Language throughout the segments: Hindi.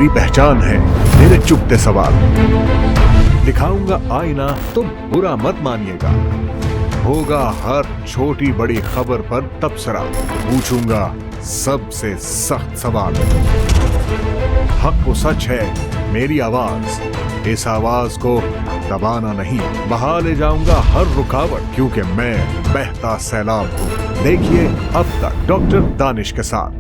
मेरी पहचान है, मेरे चुपते सवाल। दिखाऊंगा आईना तो बुरा मत मानिएगा, होगा हर छोटी बड़ी खबर पर तबसरा, पूछूंगा सबसे सख्त सवाल। हक व सच है मेरी आवाज, इस आवाज को दबाना नहीं, बहा ले जाऊंगा हर रुकावट, क्योंकि मैं बहता सैलाब हूं। देखिए अब तक डॉक्टर दानिश के साथ।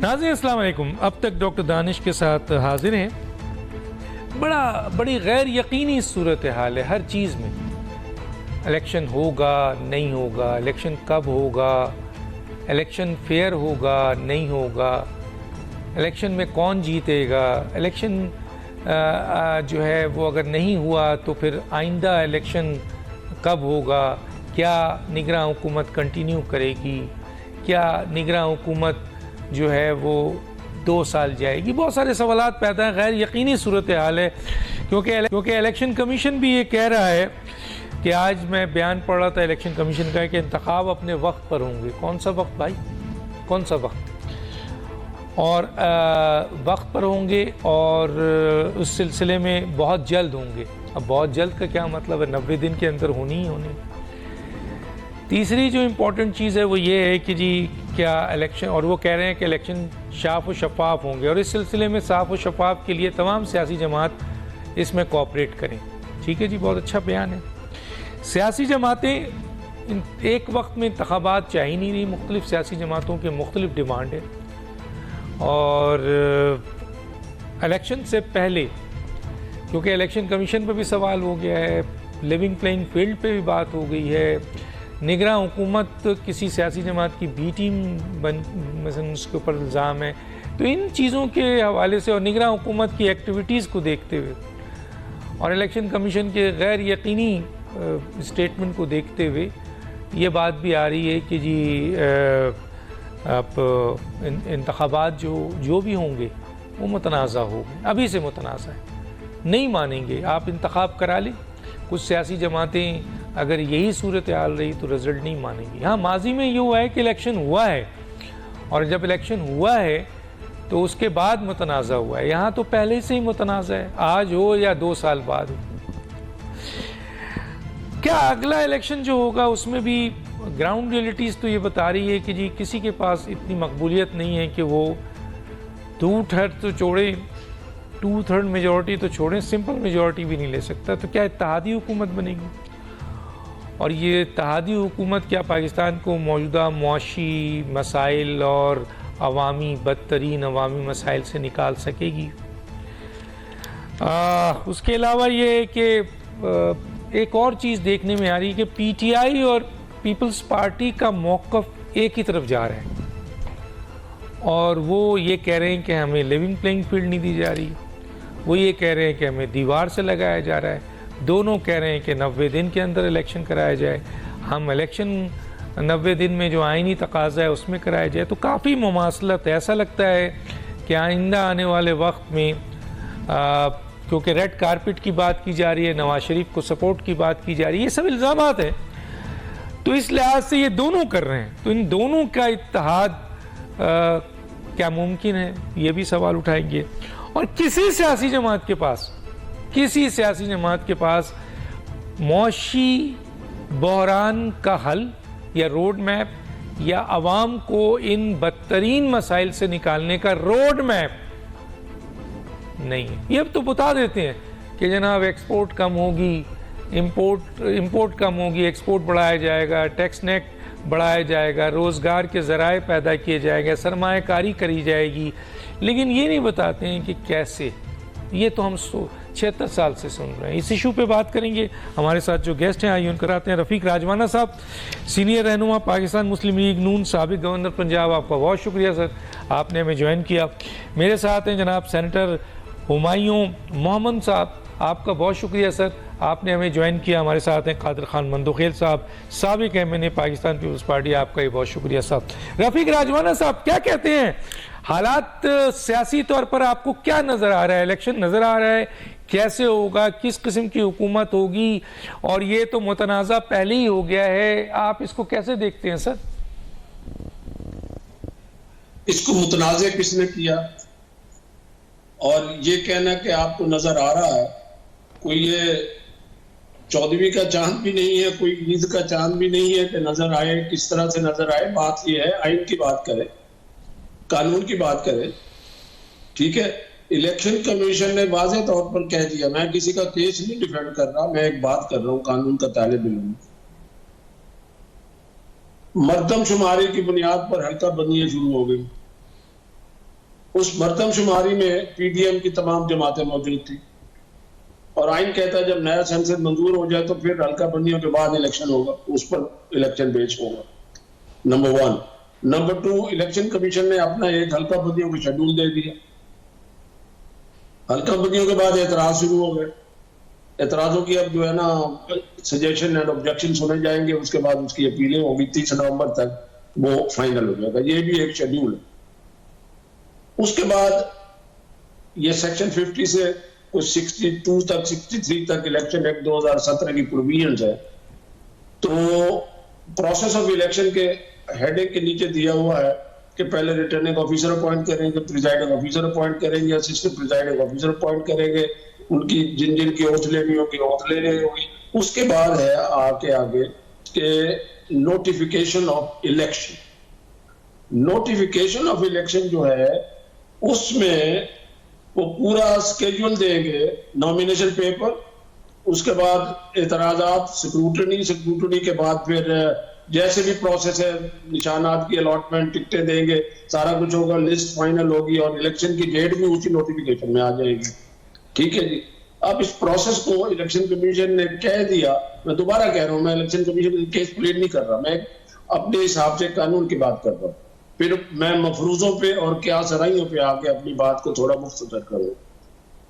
नाज़रीन अस्सलाम वालेकुम। अब तक डॉक्टर दानिश के साथ हाजिर हैं। बड़ी गैर यकीनी सूरत हाल है हर चीज़ में। इलेक्शन होगा नहीं होगा, इलेक्शन कब होगा, इलेक्शन फेयर होगा नहीं होगा, इलेक्शन में कौन जीतेगा, इलेक्शन जो है वो अगर नहीं हुआ तो फिर आइंदा इलेक्शन कब होगा, क्या निगरान हुकूमत कंटिन्यू करेगी, क्या निगरान हुकूमत जो है वो 2 साल जाएगी। बहुत सारे सवालात पैदा हैं, गैर यकीनी सूरत हाल है। क्योंकि इलेक्शन कमीशन भी ये कह रहा है कि आज मैं बयान पढ़ रहा था इलेक्शन कमीशन का कि इंतखाब अपने वक्त पर होंगे। कौन सा वक्त भाई, कौन सा वक्त? और वक्त पर होंगे और उस सिलसिले में बहुत जल्द होंगे। अब बहुत जल्द का क्या मतलब है? 90 दिन के अंदर होनी ही होनी। तीसरी जो इम्पोर्टेंट चीज़ है वो ये है कि जी क्या इलेक्शन, और वो कह रहे हैं कि इलेक्शन साफ़ व शफाफ होंगे और इस सिलसिले में साफ़ व शफाफ के लिए तमाम सियासी जमात इसमें कोऑपरेट करें। ठीक है जी, बहुत अच्छा बयान है। सियासी जमातें एक वक्त में इंतखाबात चाह ही नहीं रही, मुख्तलिफ सियासी जमातों के मुख्तलिफ डिमांड है। और इलेक्शन से पहले क्योंकि इलेक्शन कमीशन पर भी सवाल हो गया है, लिविंग प्लेइंग फील्ड पे भी बात हो गई है, निगरान हुकूमत किसी सियासी जमात की बी टीम मसलन उसके ऊपर इल्ज़ाम है, तो इन चीज़ों के हवाले से और निगरान हुकूमत की एक्टिविटीज़ को देखते हुए और इलेक्शन कमीशन के गैर यकीनी स्टेटमेंट को देखते हुए ये बात भी आ रही है कि जी आप इंतखाबात जो भी होंगे वो मुतनाज़ा होंगे। अभी से मुतनाज़ा है, नहीं मानेंगे। आप इंतखाब करा लें, कुछ सियासी जमातें अगर यही सूरत हाल रही तो रिजल्ट नहीं मानेंगी। हाँ, माजी में ये हुआ है कि इलेक्शन हुआ है और जब इलेक्शन हुआ है तो उसके बाद मुतनाज़ा हुआ है। यहाँ तो पहले से ही मुतनाज़ा है, आज हो या 2 साल बाद हो। क्या अगला इलेक्शन जो होगा उसमें भी ग्राउंड रियलिटीज़ तो ये बता रही है कि जी किसी के पास इतनी मकबूलियत नहीं है कि वो 2/3 तो छोड़े, 2/3 मेजॉरिटी तो छोड़ें, सिंपल मेजॉरिटी भी नहीं ले सकता। तो क्या इत्तेहादी हुकूमत बनेगी? और ये इत्तेहादी हुकूमत क्या पाकिस्तान को मौजूदा मुआशी मसाइल और बदतरीन अवामी मसाइल से निकाल सकेगी? उसके अलावा ये कि एक और चीज़ देखने में आ रही है कि पीटीआई और पीपल्स पार्टी का मौक़िफ़ एक ही तरफ जा रहा है और वो ये कह रहे हैं कि हमें लिविंग प्लेइंग फील्ड नहीं दी जा रही, वो ये कह रहे हैं कि हमें दीवार से लगाया जा रहा है। दोनों कह रहे हैं कि 90 दिन के अंदर इलेक्शन कराया जाए, हम इलेक्शन 90 दिन में जो आईनी तकाज़ा है उसमें कराया जाए। तो काफ़ी मुमासलत है। ऐसा लगता है कि आइंदा आने वाले वक्त में क्योंकि रेड कारपेट की बात की जा रही है, नवाज शरीफ को सपोर्ट की बात की जा रही है, ये सब इल्ज़ामात है, तो इस लिहाज से ये दोनों कर रहे हैं, तो इन दोनों का इत्तेहाद क्या मुमकिन है, ये भी सवाल उठाएंगे। और किसी सियासी जमात के पास मौशी बहरान का हल या रोड मैप या अवाम को इन बदतरीन मसाइल से निकालने का रोड मैप नहीं है। ये अब तो बता देते हैं कि जनाब एक्सपोर्ट कम होगी, इंपोर्ट कम होगी, एक्सपोर्ट बढ़ाया जाएगा, टैक्स नेट बढ़ाया जाएगा, रोज़गार के ज़राए पैदा किए जाएंगे, सरमायाकारी करी जाएगी, लेकिन ये नहीं बताते हैं कि कैसे। ये तो हम 76 साल से सुन रहे हैं। इस इशू पे बात करेंगे। हमारे साथ जो गेस्ट हैं आइए उनका कराते हैं। रफ़ीक राजवाना साहब, सीनियर रहनुमा पाकिस्तान मुस्लिम लीग नून, साबिक गवर्नर पंजाब, आपका बहुत शुक्रिया सर, आपने हमें ज्वाइन किया। मेरे साथ हैं जनाब सेनेटर हुमायूं मोहम्मद साहब, आपका बहुत शुक्रिया सर, आपने हमें ज्वाइन किया। हमारे साथ हैं कादिर खान मंदोखेल साहब, साबिक एमएनए पाकिस्तान पीपल्स पार्टी, आपका ही बहुत शुक्रिया साहब। रफ़ीक राजवाना साहब, क्या कहते हैं, हालात सियासी तौर पर आपको क्या नज़र आ रहा है? इलेक्शन नज़र आ रहा है, कैसे होगा, किस किस्म की हुकूमत होगी, और ये तो मुतनाज़ा पहले ही हो गया है, आप इसको कैसे देखते हैं सर? इसको मुतनाज़े किसने किया? और ये कहना कि आपको नजर आ रहा है, कोई ये 14वीं का चांद भी नहीं है, कोई ईद का चांद भी नहीं है कि नजर आए। किस तरह से नजर आए? बात ये है, आइन की बात करें, कानून की बात करें, ठीक है। इलेक्शन कमीशन ने वाज़ेह तौर पर कह दिया, मैं किसी का केस नहीं डिफेंड कर रहा, मैं एक बात कर रहा हूं, कानून का तालिब इल्म। मरदमशुमारी की बुनियाद पर हल्का बंदियां शुरू हो गई। उस मरदमशुमारी में पीडीएम की तमाम जमातें मौजूद थी, और आइन कहता है जब नया संसद मंजूर हो जाए तो फिर हल्का बंदियों के बाद इलेक्शन होगा, उस पर इलेक्शन बेच होगा। नंबर 1। नंबर 2, इलेक्शन कमीशन ने अपना एक हल्का बंदियों को शेड्यूल दे दिया। हल्का बंदियों के बाद एतराज शुरू हो गए। एतराजों की अब जो है ना सजेशन एंड ऑब्जेक्शन सुने जाएंगे, उसके बाद उसकी अपीलें होगी, 30 नवंबर तक वो फाइनल हो जाएगा। ये भी एक शेड्यूल है। उसके बाद ये सेक्शन 50 से कुछ 62 तक 63 तक इलेक्शन एक्ट 2017 की प्रोविजंस है। तो प्रोसेस ऑफ इलेक्शन के हेडिंग के नीचे दिया हुआ है कि पहले रिटर्निंग ऑफिसर अपॉइंट करेंगे, प्रिजाइडिंग ऑफिसर अपॉइंट करेंगे, असिस्टेंट प्रिजाइडिंग ऑफिसर अपॉइंट करेंगे, उनकी जिन जिन की ओथ लेनी होगी ओथ ले लेनी होगी। उसके बाद है आगे के notification of election. Notification of election जो है उसमें वो पूरा स्केड्यूल देंगे, नॉमिनेशन पेपर, उसके बाद एतराजात, स्क्रूटनी के बाद फिर जैसे भी प्रोसेस है, निशानात की अलॉटमेंट, टिकटें देंगे, सारा कुछ होगा, लिस्ट फाइनल होगी और इलेक्शन की डेट भी उसी नोटिफिकेशन में आ जाएगी। ठीक है जी। अब इस प्रोसेस को इलेक्शन कमीशन ने कह दिया, मैं दोबारा कह रहा हूं, मैं इलेक्शन कमीशन केस प्लेड नहीं कर रहा, मैं अपने हिसाब से कानून की बात कर रहा हूं। फिर मैं मफरूजों पे और क्या सराइयों पे आके अपनी बात को थोड़ा मुख्तसर करूं।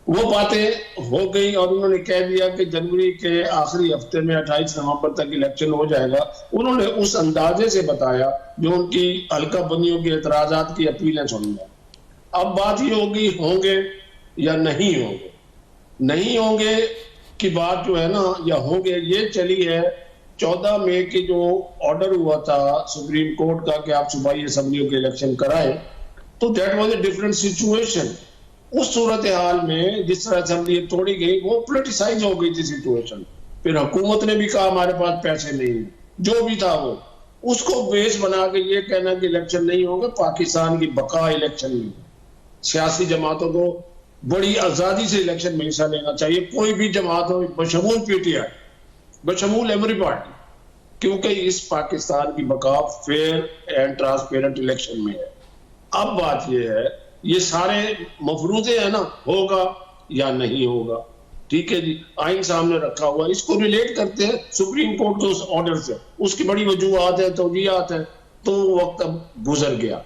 वो बातें हो गई और उन्होंने कह दिया कि जनवरी के आखिरी हफ्ते में 28 नवंबर तक इलेक्शन हो जाएगा। उन्होंने उस अंदाजे से बताया जो उनकी हल्का बंदियों के एतराजात की अपीलें सुनी है। अब बात ये होगी, होंगे या नहीं होंगे। नहीं होंगे की बात जो है ना, या होंगे, ये चली है 14 मई की जो ऑर्डर हुआ था सुप्रीम कोर्ट का कि आप सूबाई असेंबलियों के इलेक्शन कराएं, तो that was a different situation. उस सूरत हाल में जिस तरह असेंबली तोड़ी गई वो पोलिटिसाइज हो गई थी सिचुएशन। फिर हुकूमत ने भी कहा हमारे पास पैसे नहीं, जो भी था वो, उसको बेस बना के ये कहना कि इलेक्शन नहीं होगा, पाकिस्तान की बका इलेक्शन में। सियासी जमातों को बड़ी आजादी से इलेक्शन में हिस्सा लेना चाहिए, कोई भी जमात हो, बशमूल पीटीआई, बशमूल एमरी पार्टी, क्योंकि इस पाकिस्तान की बका फेयर एंड ट्रांसपेरेंट इलेक्शन में है। अब बात यह है, ये सारे मफरूजे है ना, होगा या नहीं होगा। ठीक है जी, आइन सामने रखा हुआ, इसको रिलेट करते हैं सुप्रीम कोर्ट के उस ऑर्डर से, उसकी बड़ी वजूहात है, तौजीहात है, तो वक्त अब गुजर गया।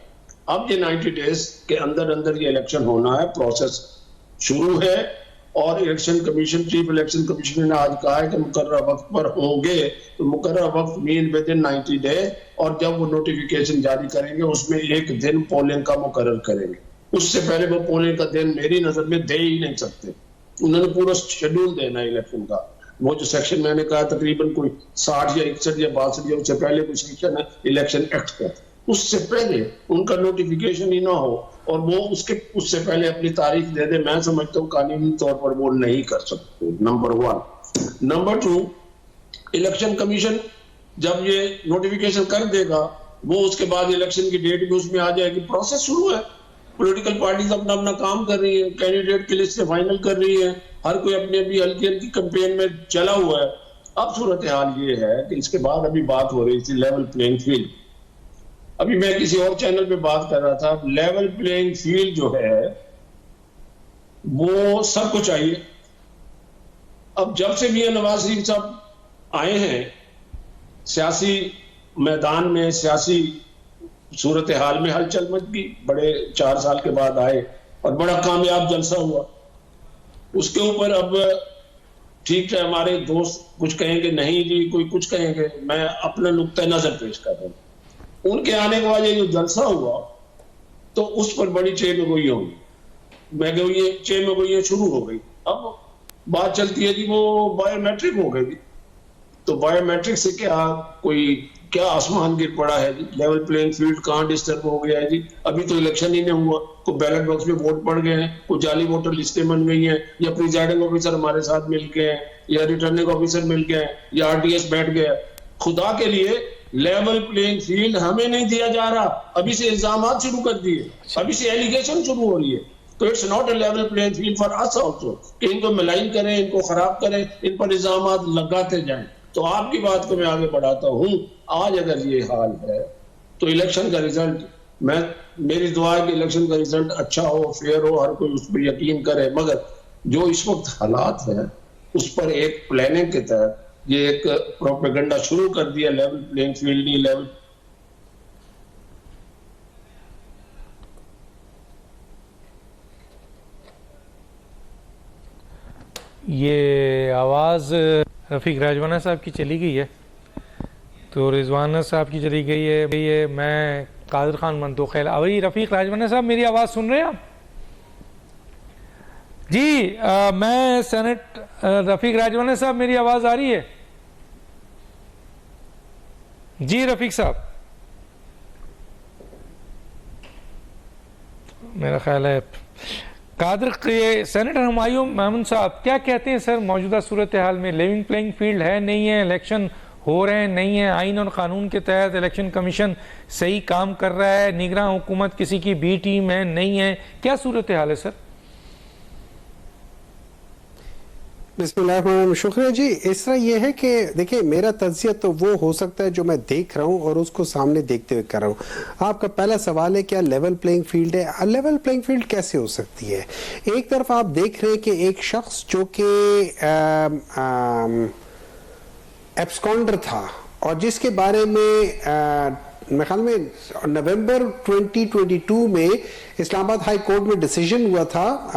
अब ये 90 डेज के अंदर अंदर ये इलेक्शन होना है, प्रोसेस शुरू है। और election commission, chief election commissioner ने आज कहा है कि मुकर्रर वक्त पर होंगे, तो मुकर्रर वक्त मीन विद इन 90 डे, और जब वो नोटिफिकेशन जारी करेंगे उसमें एक दिन पोलिंग का मुकर्रर करेंगे। उससे पहले वो पोलिंग का दिन मेरी नजर में दे ही नहीं सकते। उन्होंने पूरा शेड्यूल देना है इलेक्शन का। वो जो सेक्शन मैंने कहा तकरीबन कोई 60 या 61 या 62 या उससे पहले कोई सेक्शन है इलेक्शन एक्ट का, उससे पहले उनका नोटिफिकेशन ही ना हो और वो उससे पहले अपनी तारीख दे दे, मैं समझता हूँ कानूनी तौर पर वो नहीं कर सकते। नंबर 1। नंबर 2, इलेक्शन कमीशन जब ये नोटिफिकेशन कर देगा, वो उसके बाद इलेक्शन की डेट भी उसमें आ जाएगी। प्रोसेस शुरू है, पॉलिटिकल पार्टीज अपना अपना काम कर रही है, कैंडिडेट की लिस्ट फाइनल कर रही है, हर कोई अपनी अपनी हल्की हल्की कैंपेन में चला हुआ है। अब सूरत हाल ये है कि इसके बाद अभी बात हो रही थी लेवल प्लेइंग फील्ड। अभी मैं किसी और चैनल पे बात कर रहा था, लेवल प्लेइंग फील्ड जो है वो सबको चाहिए। अब जब से मियां नवाज शरीफ साहब आए हैं सियासी मैदान में, सियासी सूरत हाल में हलचल मच गई, बड़े 4 साल के बाद आए और बड़ा कामयाब जलसा हुआ। उसके ऊपर अब ठीक है, हमारे दोस्त कुछ कहेंगे नहीं जी, कोई कुछ कहेंगे, मैं अपना नुक्ता नजर पेश कर रहा हूँ। उनके आने के बाद ये जो जलसा हुआ तो उस पर बड़ी चेमगोई होगी, चेमगोई शुरू हो गई। अब बात चलती है जी वो बायोमेट्रिक हो गई। तो बायोमेट्रिक से क्या आसमान गिर पड़ा है जी, लेवल प्लेइंग फील्ड कहां डिस्टर्ब हो गया है जी। अभी तो इलेक्शन ही नहीं हुआ, कोई बैलेट बॉक्स में वोट पड़ गए हैं, कोई जाली वोटर लिस्टें बन गई हैं, या प्रिजाइडिंग ऑफिसर हमारे साथ मिल गए हैं, या रिटर्निंग ऑफिसर मिल गए हैं, या आरटीएस बैठ गया। खुदा के लिए लेवल प्लेइंग फील्ड हमें नहीं दिया जा रहा। अभी से इल्जाम शुरू कर दिए, अभी से एलिगेशन शुरू हो रही है। तो it's not a level playing field for us also कि इनको मिलाइन करें, इनको खराब करें, इन पर इल्जाम लगाते जाएं। तो आपकी बात को मैं आगे बढ़ाता हूं। आज अगर ये हाल है तो इलेक्शन का रिजल्ट, मेरी दुआ है कि इलेक्शन का रिजल्ट अच्छा हो, फेयर हो, हर कोई उस पर यकीन करे। मगर जो इस वक्त हालात है उस पर एक प्लानिंग के तहत ये एक प्रोपेगेंडा शुरू कर दिया, लेवल प्लेइंग फील्ड नहीं लेवल। ये आवाज़ रफ़ीक राजवाना साहब की चली गई है, तो रिजवाना साहब की चली गई है। ये मैं कादिर खान मंतोखैल। अभी रफ़ीक राजवाना साहब मेरी आवाज़ सुन रहे हैं आप? जी मैं सेनेट रफ़ीक राजवाना साहब मेरी आवाज़ आ रही है? जी रफ़ीक साहब, मेरा ख्याल है कादर के सेनेटर हुमायूं महमूद साहब क्या कहते हैं सर मौजूदा सूरत हाल में? लेवल प्लेइंग फील्ड है नहीं है? इलेक्शन हो रहे हैं नहीं है? आइन और कानून के तहत इलेक्शन कमीशन सही काम कर रहा है? निगरान हुकूमत किसी की बी टीम है नहीं है? क्या सूरत हाल है सर? बिस्मिल्लाह, शुक्रिया जी। इस तरह ये है कि देखिए, मेरा तज्जिया तो वो हो सकता है जो मैं देख रहा हूँ और उसको सामने देखते हुए कर रहा हूँ। आपका पहला सवाल है क्या लेवल प्लेइंग फील्ड है? लेवल प्लेइंग फील्ड कैसे हो सकती है? एक तरफ आप देख रहे हैं कि एक शख्स जो कि एब्सकॉन्डर था और जिसके बारे में मेरे ख्याल में नवंबर 2022 में इस्लामाबाद हाई कोर्ट में डिसीजन हुआ था,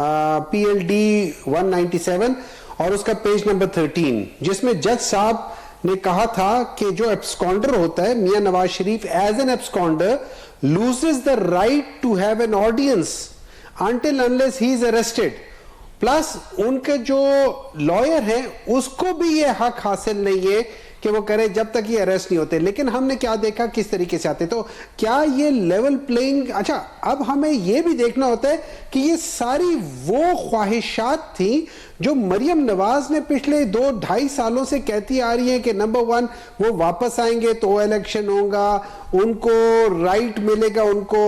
PLD 197 और उसका पेज नंबर 13, जिसमें जज साहब ने कहा था कि जो एब्सकॉन्डर होता है, Mian Nawaz Sharif as an absconder loses the right to have an audience until unless he is arrested. Plus उनके जो लॉयर हैं उसको भी ये हक हासिल नहीं है कि वो करे जब तक ये अरेस्ट नहीं होते। लेकिन हमने क्या देखा किस तरीके से आते। तो क्या ये लेवल प्लेइंग, अच्छा अब हमें ये भी देखना होता है कि ये सारी वो ख्वाहिशात थी जो मरियम नवाज ने पिछले 2-2.5 सालों से कहती आ रही है कि नंबर 1 वो वापस आएंगे तो इलेक्शन होगा, उनको राइट मिलेगा, उनको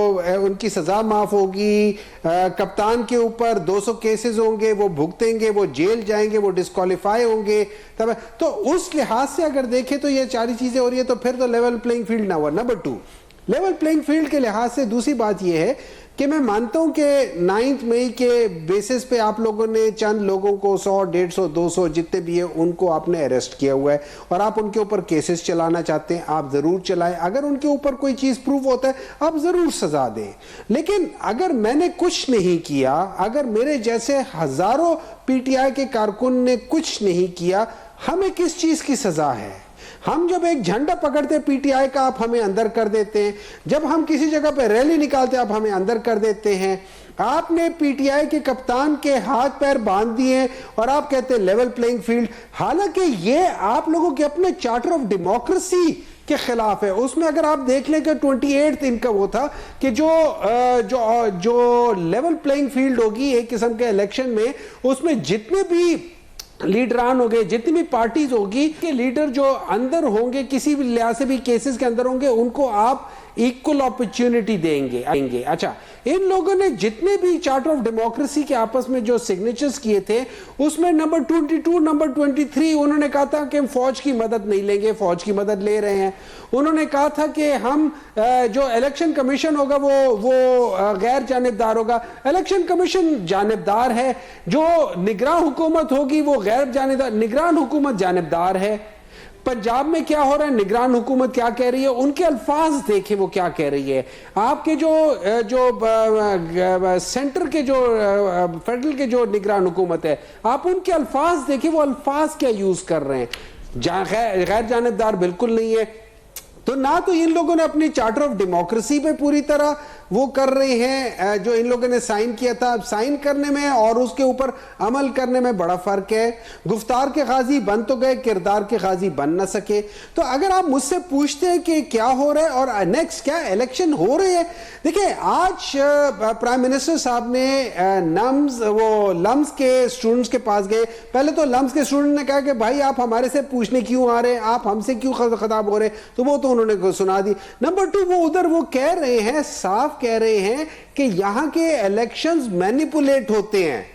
उनकी सजा माफ होगी, कप्तान के ऊपर 200 केसेस होंगे, वो भुगतेंगे, वो जेल जाएंगे, वो डिस्क्वालीफाई होंगे। तब तो उस लिहाज से अगर देखें तो ये सारी चीजें हो रही है, तो फिर तो लेवल प्लेइंग फील्ड ना हुआ। नंबर 2, लेवल प्लेइंग फील्ड के लिहाज से दूसरी बात यह है कि मैं मानता हूं कि 9 मई के बेसिस पे आप लोगों ने चंद लोगों को 100, 150, 200 जितने भी है उनको आपने अरेस्ट किया हुआ है और आप उनके ऊपर केसेस चलाना चाहते हैं, आप जरूर चलाएं। अगर उनके ऊपर कोई चीज प्रूव होता है आप जरूर सजा दें। लेकिन अगर मैंने कुछ नहीं किया, अगर मेरे जैसे हजारों PTI के कारकुन ने कुछ नहीं किया, हमें किस चीज की सजा है? हम जब एक झंडा पकड़ते PTI का आप हमें अंदर कर देते हैं, जब हम किसी जगह पे रैली निकालते आप हमें अंदर कर देते हैं। आपने PTI के कप्तान के हाथ पैर बांध दिए और आप कहते हैं लेवल प्लेइंग फील्ड, हालांकि ये आप लोगों के अपने चार्टर ऑफ डेमोक्रेसी के खिलाफ है। उसमें अगर आप देख लें कि 28 इनका वो था कि जो लेवल प्लेइंग फील्ड होगी एक किस्म के इलेक्शन में, उसमें जितने भी लीडरान हो गए, जितनी भी पार्टीज होगी के लीडर जो अंदर होंगे, किसी भी लिहाज से भी केसेस के अंदर होंगे, उनको आप इक्वल अपॉर्चुनिटी देंगे। अच्छा, इन लोगों ने जितने भी चार्टर ऑफ डेमोक्रेसी के आपस में जो सिग्नेचर्स किए थे उसमें नंबर 22, नंबर 23 उन्होंने कहा था कि हम फौज की मदद नहीं लेंगे, फौज की मदद ले रहे हैं। उन्होंने कहा था कि हम जो इलेक्शन कमीशन होगा वो गैर जानिबदार होगा। इलेक्शन कमीशन जानिबदार है, जो निगरान हुकूमत होगी वो गैर जानिबदार, निगरान हुकूमत जानिबदार है। पंजाब में क्या हो रहा है, निगरान हुकूमत क्या कह रही है, उनके अल्फाज देखें वो क्या कह रही है। आपके जो सेंटर के जो फेडरल के जो निगरान हुकूमत है, आप उनके अल्फाज देखें, वो अल्फाज क्या यूज कर रहे हैं। गैर जानिबदार बिल्कुल नहीं है। तो ना तो इन लोगों ने अपनी चार्टर ऑफ डेमोक्रेसी पे पूरी तरह वो कर रहे हैं, जो इन लोगों ने साइन किया था, साइन करने में और उसके ऊपर अमल करने में बड़ा फर्क है। गुफ्तार के गाजी बन तो गए, किरदार के गाजी बन ना सके। तो अगर आप मुझसे पूछते हैं कि क्या हो रहा है और नेक्स्ट क्या इलेक्शन हो रहे हैं, देखिए आज प्राइम मिनिस्टर साहब ने लम्स के स्टूडेंट्स के पास गए। पहले तो लम्स के स्टूडेंट ने कहा कि भाई आप हमारे से पूछने क्यों आ रहे हैं, आप हमसे क्यों खिताब हो रहे हैं, तो वो तो उन्होंने सुना दी। नंबर 2, वो उधर वो कह रहे हैं, साफ कह रहे हैं कि यहां के इलेक्शंस मैनिपुलेट होते हैं,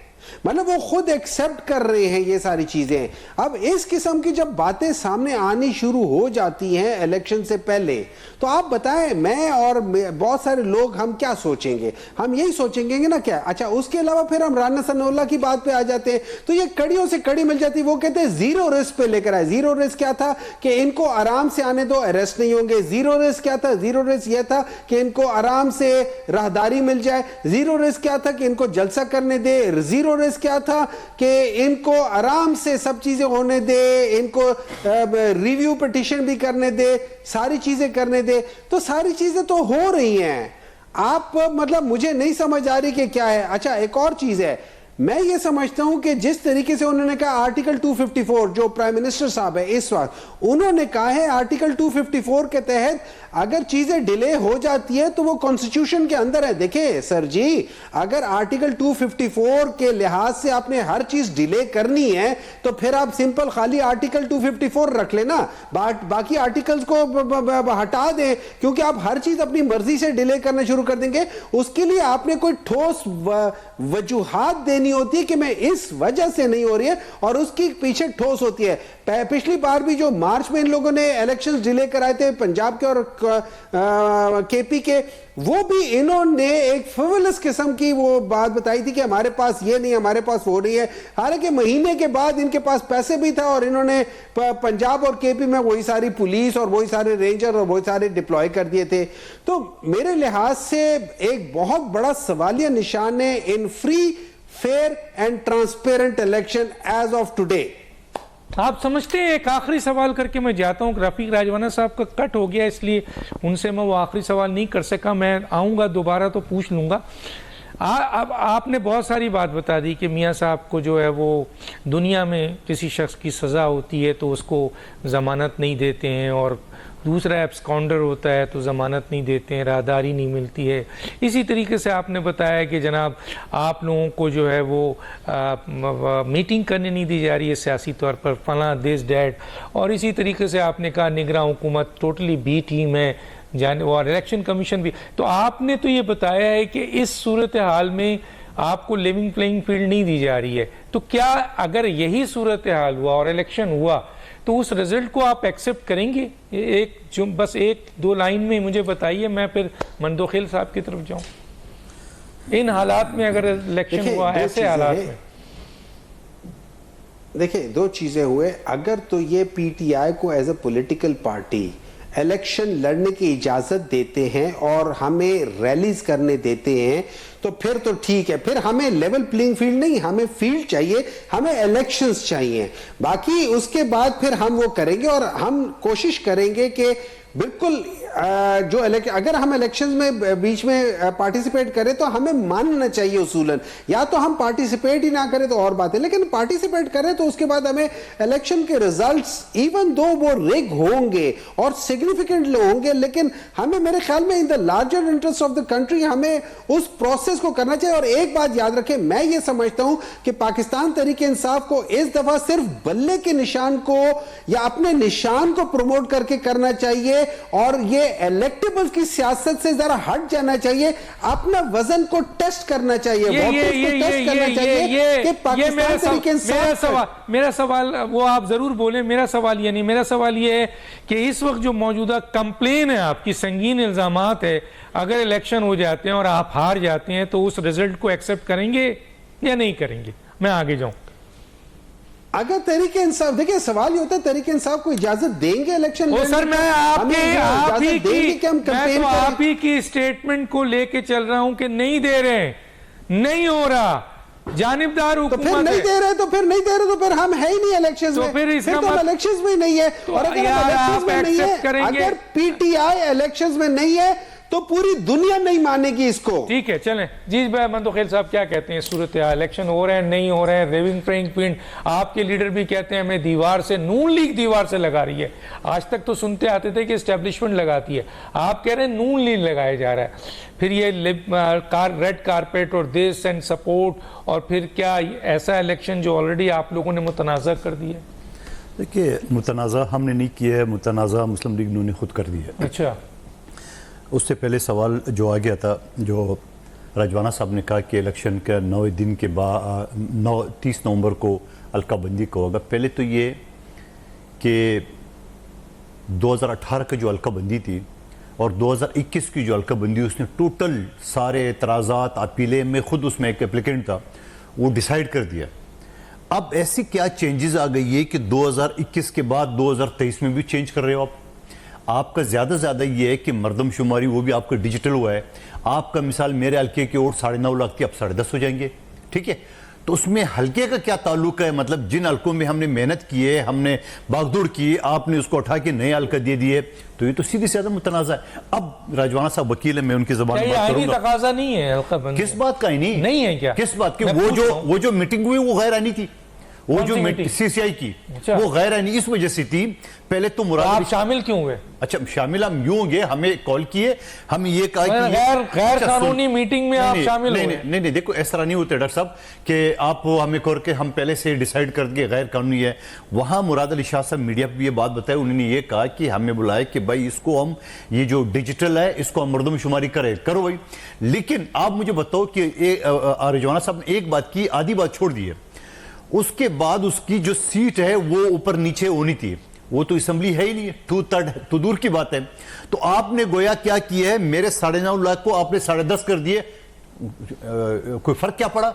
मतलब वो खुद एक्सेप्ट कर रहे हैं ये सारी चीजें। अब इस किस्म की जब बातें सामने आनी शुरू हो जाती हैं इलेक्शन से पहले, तो आप बताएं मैं और बहुत सारे लोग हम क्या सोचेंगे, हम यही सोचेंगे ना क्या। अच्छा, उसके अलावा फिर हम राना सनाउल्लाह की बात पे आ जाते हैं, तो ये कड़ियों से कड़ी मिल जाती है। वो कहते हैं जीरो रिस्क पे लेकर आए। जीरो रिस्क क्या था कि इनको आराम से आने दो, अरेस्ट नहीं होंगे। जीरो रिस्क क्या था, जीरो रिस्क यह था कि इनको आराम से राहदारी मिल जाए। जीरो रिस्क क्या था कि इनको जलसा करने दे। जीरो रिस्क क्या था कि इनको आराम से सब चीजें होने दे, इनको रिव्यू पिटीशन भी करने दे, सारी चीजें करने दे। तो सारी चीजें तो हो रही हैं, आप मतलब मुझे नहीं समझ आ रही कि क्या है। अच्छा, एक और चीज है, मैं ये समझता हूं कि जिस तरीके से उन्होंने कहा आर्टिकल 254, जो प्राइम मिनिस्टर साहब है इस वक्त, उन्होंने कहा है आर्टिकल 254 के तहत अगर चीजें डिले हो जाती है तो वो कॉन्स्टिट्यूशन के अंदर है। देखिए सर जी, अगर आर्टिकल 254 के लिहाज से आपने हर चीज डिले करनी है तो फिर आप सिंपल खाली आर्टिकल 254 रख लेना, बाकी आर्टिकल्स को हटा दें, क्योंकि आप हर चीज अपनी मर्जी से डिले करना शुरू कर देंगे। उसके लिए आपने कोई ठोस वजूहात देनी होती है कि मैं इस वजह से नहीं हो रही है, और उसकी पीछे ठोस होती है। पिछली बार भी जो मार्च में इन लोगों ने इलेक्शंस डिले कराए थे पंजाब के और केपी के, वो भी इन्होंने एक फ्रिवलस किस्म की वो बात बताई थी कि हमारे पास ये नहीं, हमारे पास वो नहीं है। हालांकि महीने के बाद इनके पास पैसे भी था और इन्होंने पंजाब और केपी में वही सारी पुलिस और वही सारे रेंजर और वही सारे डिप्लॉय कर दिए थे। तो मेरे लिहाज से एक बहुत बड़ा सवालिया निशान है इन free, fair and transparent election as of today. आप समझते हैं, एक आखिरी सवाल करके मैं जाता हूं। रफीक राजवाना साहब का कट हो गया, इसलिए उनसे मैं वो आखिरी सवाल नहीं कर सका। मैं आऊँगा दोबारा तो पूछ लूँगा। अब आपने बहुत सारी बात बता दी कि मियाँ साहब को जो है वो दुनिया में किसी शख्स की सज़ा होती है तो उसको ज़मानत नहीं देते हैं, और दूसरा एब्सकॉन्डर होता है तो ज़मानत नहीं देते हैं, राहदारी नहीं मिलती है। इसी तरीके से आपने बताया कि जनाब आप लोगों को जो है वो मीटिंग करने नहीं दी जा रही है सियासी तौर पर, फलां दिस डैट। और इसी तरीके से आपने कहा निगरान हुकूमत टोटली बी टीम है जाने, और इलेक्शन कमीशन भी। तो आपने तो ये बताया है कि इस सूरत हाल में आपको लिविंग प्लेइंग फील्ड नहीं दी जा रही है। तो क्या अगर यही सूरत हाल हुआ और इलेक्शन हुआ तो उस रिजल्ट को आप एक्सेप्ट करेंगे? एक जो बस एक दो लाइन में मुझे बताइए, मैं फिर मंदोखिल साहब की तरफ जाऊं। इन हालात में अगर इलेक्शन हुआ, ऐसे हालात में देखिए दो चीजें हुए। अगर तो ये पीटीआई को as a political party election लड़ने की इजाजत देते हैं और हमें रैलीज करने देते हैं तो फिर तो ठीक है, फिर हमें लेवल प्लेइंग फील्ड नहीं, हमें फील्ड चाहिए, हमें इलेक्शंस चाहिए। बाकी उसके बाद फिर हम वो करेंगे और हम कोशिश करेंगे कि बिल्कुल जो अगर हम इलेक्शंस में बीच में पार्टिसिपेट करें तो हमें मानना चाहिए उसूलन। या तो हम पार्टिसिपेट ही ना करें तो और बात है, लेकिन पार्टिसिपेट करें तो उसके बाद हमें इलेक्शन के रिजल्ट्स इवन दो वो रिग होंगे और सिग्निफिकेंट होंगे, लेकिन हमें मेरे ख्याल में in the larger interest of the country हमें उस प्रोसेस को करना चाहिए। और एक बात याद रखें, मैं ये समझता हूं कि पाकिस्तान तहरीक इंसाफ को इस दफा सिर्फ बल्ले के निशान को या अपने निशान को प्रमोट करके करना चाहिए और ये इलेक्टेबल्स की सियासत से जरा हट जाना चाहिए, अपना वजन को टेस्ट करना चाहिए, मेरा सवाल वो आप जरूर बोले। मेरा सवाल ये नहीं, मेरा सवाल ये है कि इस वक्त जो मौजूदा कंप्लेन है आपकी, संगीन इल्जामात है, अगर इलेक्शन हो जाते हैं और आप हार जाते हैं तो उस रिजल्ट को एक्सेप्ट करेंगे या नहीं करेंगे? मैं आगे जाऊं। अगर तहरीके इंसाफ, देखिए सवाल ये होता है तहरीके इंसाफ को इजाजत देंगे इलेक्शन वो सर मैं आप ही की की स्टेटमेंट को लेके चल रहा हूं कि नहीं दे रहे, नहीं हो रहा, जानिबदार तो हुकूमत फिर नहीं दे रहे, तो फिर नहीं दे रहे, तो फिर हम है ही नहीं इलेक्शंस तो में, फिर इसका तो इलेक्शंस में नहीं है। तो और अगर यार इलेक्शंस आप में नहीं accept है, करेंगे। अगर पीटीआई इलेक्शंस में नहीं है तो पूरी दुनिया नहीं मानेगी इसको। ठीक है, चलें जी। मंदोखेल साहब क्या कहते हैं सूरत हाल, इलेक्शन हो रहे हैं नहीं हो रहे हैं, रेविंग प्लेइंग फील्ड, आपके लीडर भी कहते हैं हमें दीवार से, नून लीग दीवार से लगा रही है। आज तक तो सुनते आते थे कि एस्टेब्लिशमेंट लगाती है, आप कह रहे हैं नून लीग लगाया जा रहा है। फिर ये रेड कारपेट और दिस एंड सपोर्ट, और फिर क्या ऐसा इलेक्शन जो ऑलरेडी आप लोगों ने मुतनाज़ा कर दिया? देखिए, मुतनाज़ा हमने नहीं किया है, मुतनाज़ा मुस्लिम लीग नून ने खुद कर दी है। अच्छा, उससे पहले सवाल जो आ गया था, जो रजवाना साहब ने कहा कि इलेक्शन के 9 दिन के बाद 30 नवंबर को अलकाबंदी को होगा। पहले तो ये कि 2018 की जो अलकाबंदी थी और 2021 की जो अलकाबंदी, उसने टोटल सारे एतराज़ात, अपीलें में खुद उसमें एक एप्लीकेंट था, वो डिसाइड कर दिया। अब ऐसी क्या चेंजेस आ गई है कि 2021 के बाद 2023 में भी चेंज कर रहे हो आप? आपका ज़्यादा से ज़्यादा ये है कि मरदमशुमारी वो भी आपका डिजिटल हुआ है। आपका मिसाल मेरे हल्के की ओर 9.5 लाख थी, अब 10.5 हो जाएंगे, ठीक है? तो उसमें हल्के का क्या ताल्लुक है? मतलब जिन हल्कों में हमने मेहनत की है, हमने भागदौड़ की, आपने उसको उठा के नए हल्का दे दिए, तो ये तो सीधी से ज़्यादा मुतनाज़ा है। अब राजवाना साहब वकील है, मैं उनकी ज़बान में बात करूंगा। तकाज़ा नहीं है अलकाबंदी? किस बात का ही नहीं है क्या? किस बात की? वो जो मीटिंग हुई वो गैर आनी थी, वो जो सीसीआई की वो गैर आनी इस वजह से थी। पहले तो मुराद आप शामिल क्यों हुए? अच्छा, शामिल हम यूं गए, हमें कॉल किए, हम ये कहा कि गैर कानूनी मीटिंग में आप शामिल हुए? नहीं, देखो इस तरह नहीं होते डॉक्टर साहब कि आप हमें कर के हम पहले से डिसाइड कर दिए गैर कानूनी है। वहां मुराद अली शाह साहब मीडिया पर ये बात बताई, उन्होंने ये कहा कि हमें बुलाया कि भाई इसको हम, ये जो डिजिटल है इसको हम मरदमशुमारी करो भाई। लेकिन आप मुझे बताओ कि रिजवाना साहब ने एक बात की, आधी बात छोड़ दी है। उसके बाद उसकी जो सीट है वो ऊपर नीचे होनी थी, वो तो असेंबली है ही नहीं, 2/3 तो दूर की बात है। तो आपने गोया क्या किया है, मेरे 9.5 लाख को आपने 10.5 कर दिए, कोई फर्क क्या पड़ा?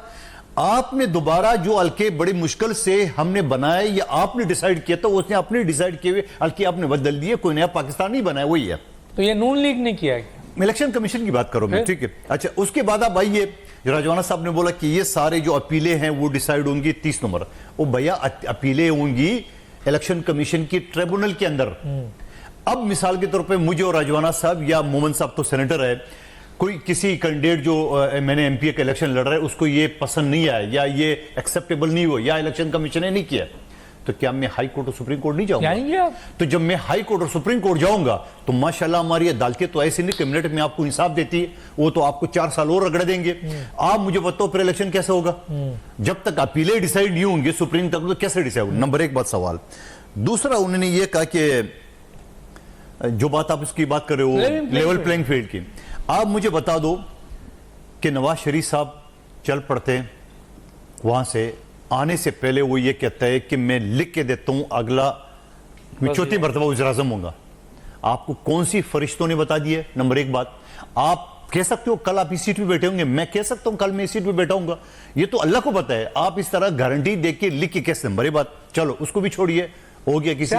आपने दोबारा जो हल्के बड़ी मुश्किल से हमने बनाए या आपने डिसाइड किया, तो उसने अपने डिसाइड किए हुए हल्के आपने बदल दिए, कोई नया पाकिस्तान नहीं बनाया, वही है। तो ये नून लीग ने किया है? इलेक्शन कमीशन की बात करो मैं, ठीक है। अच्छा, उसके बाद आप आइए, राजवाना साहब ने बोला कि ये सारे जो अपीलें हैं वो डिसाइड होंगी 30 नवंबर। ओ भैया, अपीलें होंगी इलेक्शन कमीशन की ट्रिब्यूनल के अंदर। अब मिसाल के तौर पे मुझे और राजवाना साहब या मोमन साहब तो सेनेटर है, कोई किसी कैंडिडेट जो मैंने एमपी का इलेक्शन लड़ रहा है उसको ये पसंद नहीं आया या ये एक्सेप्टेबल नहीं हो या इलेक्शन कमीशन ने नहीं किया, तो क्या मैं हाई कोर्ट और सुप्रीम कोर्ट नहीं जाऊंगा? तो जब मैं हाई कोर्ट और सुप्रीम कोर्ट जाऊंगा तो माशाल्लाह हमारी अदालतें तो ऐसे नहीं कि मिनट में आपको इंसाफ देती है, वो तो आपको 4 साल और रगड़ देंगे। आप मुझे बताओ फिर इलेक्शन कैसे होगा? जब तक अपीलें डिसाइड नहीं होंगे सुप्रीम तक, तो कैसे डिसाइड होगा? नंबर 1 बात सवाल। दूसरा, उन्होंने ये कहा कि जो बात आप इसकी बात कर रहे हो लेवल प्लेइंग फील्ड की, आप मुझे बता दो कि नवाज शरीफ साहब चल पड़ते हैं वहां से, आने से पहले वो ये कहता है कि मैं लिख के देता हूं अगला मैं चौथी मरतबा वज़ीर आज़म होऊंगा। आपको कौन सी फरिश्तों ने बता दी है? नंबर 1 बात। आप कह सकते हो कल आप इस सीट पे बैठे होंगे, मैं कह सकता हूं कल मैं इस सीट पे बैठा हूंगा, ये तो अल्लाह को पता है। आप इस तरह गारंटी दे के लिख के कैसे? नंबर 1 बात, चलो उसको भी छोड़िए, हो गया, किसी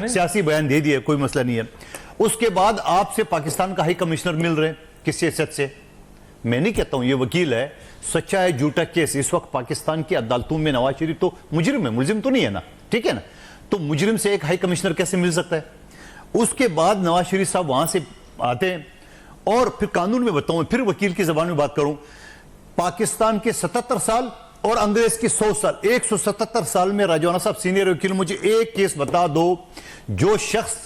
सियासी बयान दे दिए, कोई मसला नहीं है। उसके बाद आपसे पाकिस्तान का हाई कमिश्नर मिल रहे हैं, किस हैसियत से? मैं नहीं कहता हूं ये वकील है, सच्चा है झूठा केस इस वक्त पाकिस्तान की अदालतों में नवाज शरीफ तो मुजरिम है, मुलजिम तो नहीं है ना, ठीक है ना? तो मुजरिम से एक हाई कमिश्नर कैसे मिल सकता है? उसके बाद नवाज शरीफ साहब वहां से आते हैं और फिर कानून में बताऊं, फिर वकील की जबान में बात करूं, पाकिस्तान के 77 साल और अंग्रेज के 100 साल, 177 साल में राजवाना साहब सीनियर वकील, मुझे एक केस बता दो जो शख्स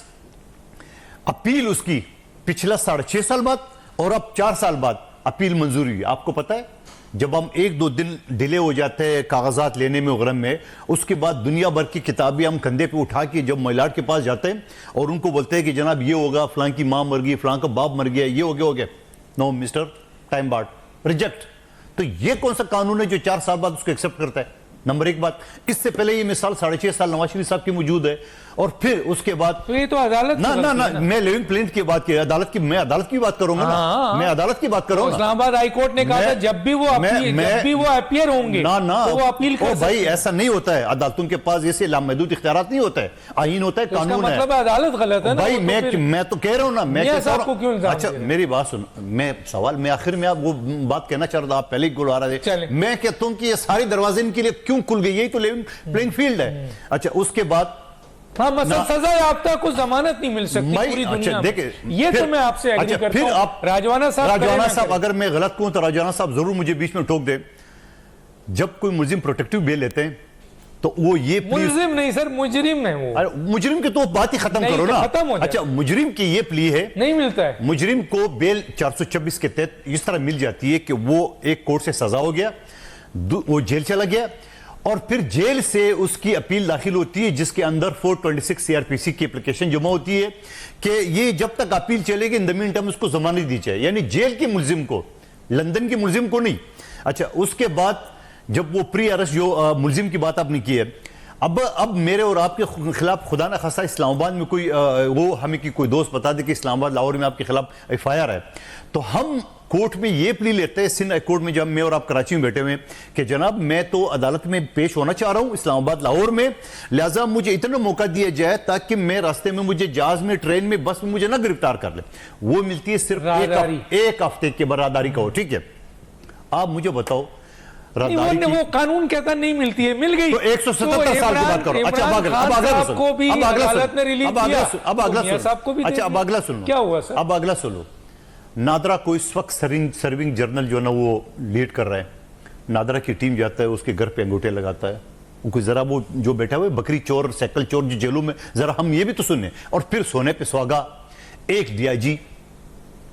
अपील उसकी पिछला 6.5 साल बाद और अब 4 साल बाद अपील मंजूरी हुई। आपको पता है जब हम 1-2 दिन डिले हो जाते हैं कागजात लेने में वगैरह में, उसके बाद दुनिया भर की किताबें हम कंधे पे उठा के जब महिलाट के पास जाते हैं और उनको बोलते हैं कि जनाब ये होगा, फलां की मां मर गई, फलां का बाप मर गया, ये हो गया, no mister, time barred, reject. तो ये कौन सा कानून है जो 4 साल बाद उसको एक्सेप्ट करता है? नंबर 1 बात। इससे पहले ये मिसाल 6.5 साल नवाज शरीफ साहब की मौजूद है, और फिर उसके बाद तो ये तो अदालत ना ना ना मैं लिविंग प्लेन की बात की, अदालत की, मैं अदालत की बात करूंगा ना, मैं अदालत की बात करूंगा। इस्लामाबाद हाई कोर्ट ने कहा था जब भी वो अपीयर होंगे ना ना तो वो अपील कर भाई ऐसा नहीं होता है, अदालतों के पास ऐसे लामहदूद इख्तियारात नहीं होता है, आईन होता है, कानून है। मतलब अदालत गलत है ना भाई। मैं तो कह रहा हूं ना, मैं अच्छा मेरी बात सुन, मैं सवाल मैं आखिर में आप वो बात कहना चाह रहा था, आप पहले ही गुला रहे थे। मैं कहता हूं कि ये सारे दरवाजे इनके लिए क्यों खुल गए, यही तो लिविंग प्लेइंग फील्ड है। अच्छा उसके बाद हाँ, मतलब सजा याफ्ता को जमानत नहीं मिल सकती पूरी दुनिया में। ये तो मैं आपसे एग्री करता हूं। आप राजवाना साहब अगर मैं गलत कहूं तो राजवाना साहब जरूर मुझे बीच में टोक दे। जब कोई मुलजिम प्रोटेक्टिव बेल लेते हैं तो वो ये मुलजिम नहीं सर, मुजरिम नहीं, वो मुजरिम की तो बात ही खत्म करो ना। अच्छा मुजरिम की ये प्ली है, नहीं मिलता है मुजरिम को बेल 426 के तहत इस तरह मिल जाती है कि वो एक कोर्ट से सजा हो गया, वो जेल चला गया और फिर जेल से उसकी अपील दाखिल होती है जिसके अंदर 426 सीआरपीसी की एप्लीकेशन जमा होती है कि ये जब तक अपील चलेगी इन द मीन टाइम उसको जमानत दी जाए, यानी जेल के मुलजिम को, लंदन के मुलजिम को नहीं। अच्छा उसके बाद जब वो प्री अरेस्ट जो मुलजिम की बात आपने की है, अब मेरे और आपके खिलाफ खुदा ना खासा इस्लामाबाद में कोई वो हमें की कोई दोस्त बता दे कि इस्लामाबाद लाहौर में आपके खिलाफ एफआईआर है, तो हम कोर्ट में ये प्ली लेते हैं सिंध कोर्ट में, जब मैं और आप कराची में बैठे हुए कि जनाब मैं तो अदालत में पेश होना चाह रहा हूं इस्लामाबाद लाहौर में, लिहाजा मुझे इतना मौका दिया जाए ताकि मैं रास्ते में मुझे जहाज में, ट्रेन में, बस में मुझे ना गिरफ्तार कर ले। वो मिलती है सिर्फ एक हफ्ते के बरादारी का हो। ठीक है, आप मुझे बताओ वो कानून कहता नहीं मिलती है, मिल गई तो 177 साल की बात करो। अच्छा अब अगला सुनो, क्या हुआ सर? अब अगला सुनो। नादरा को इस वक्त सर्विंग जर्नल जो है ना वो लीड कर रहा है, नादरा की टीम जाता है उसके घर पे अंगूठे लगाता है, उनको जरा वो जो बैठा हुआ है बकरी चोर, साइकिल चोर जो जेलों में, जरा हम ये भी तो सुने। और फिर सोने पे सुहागा एक डीआईजी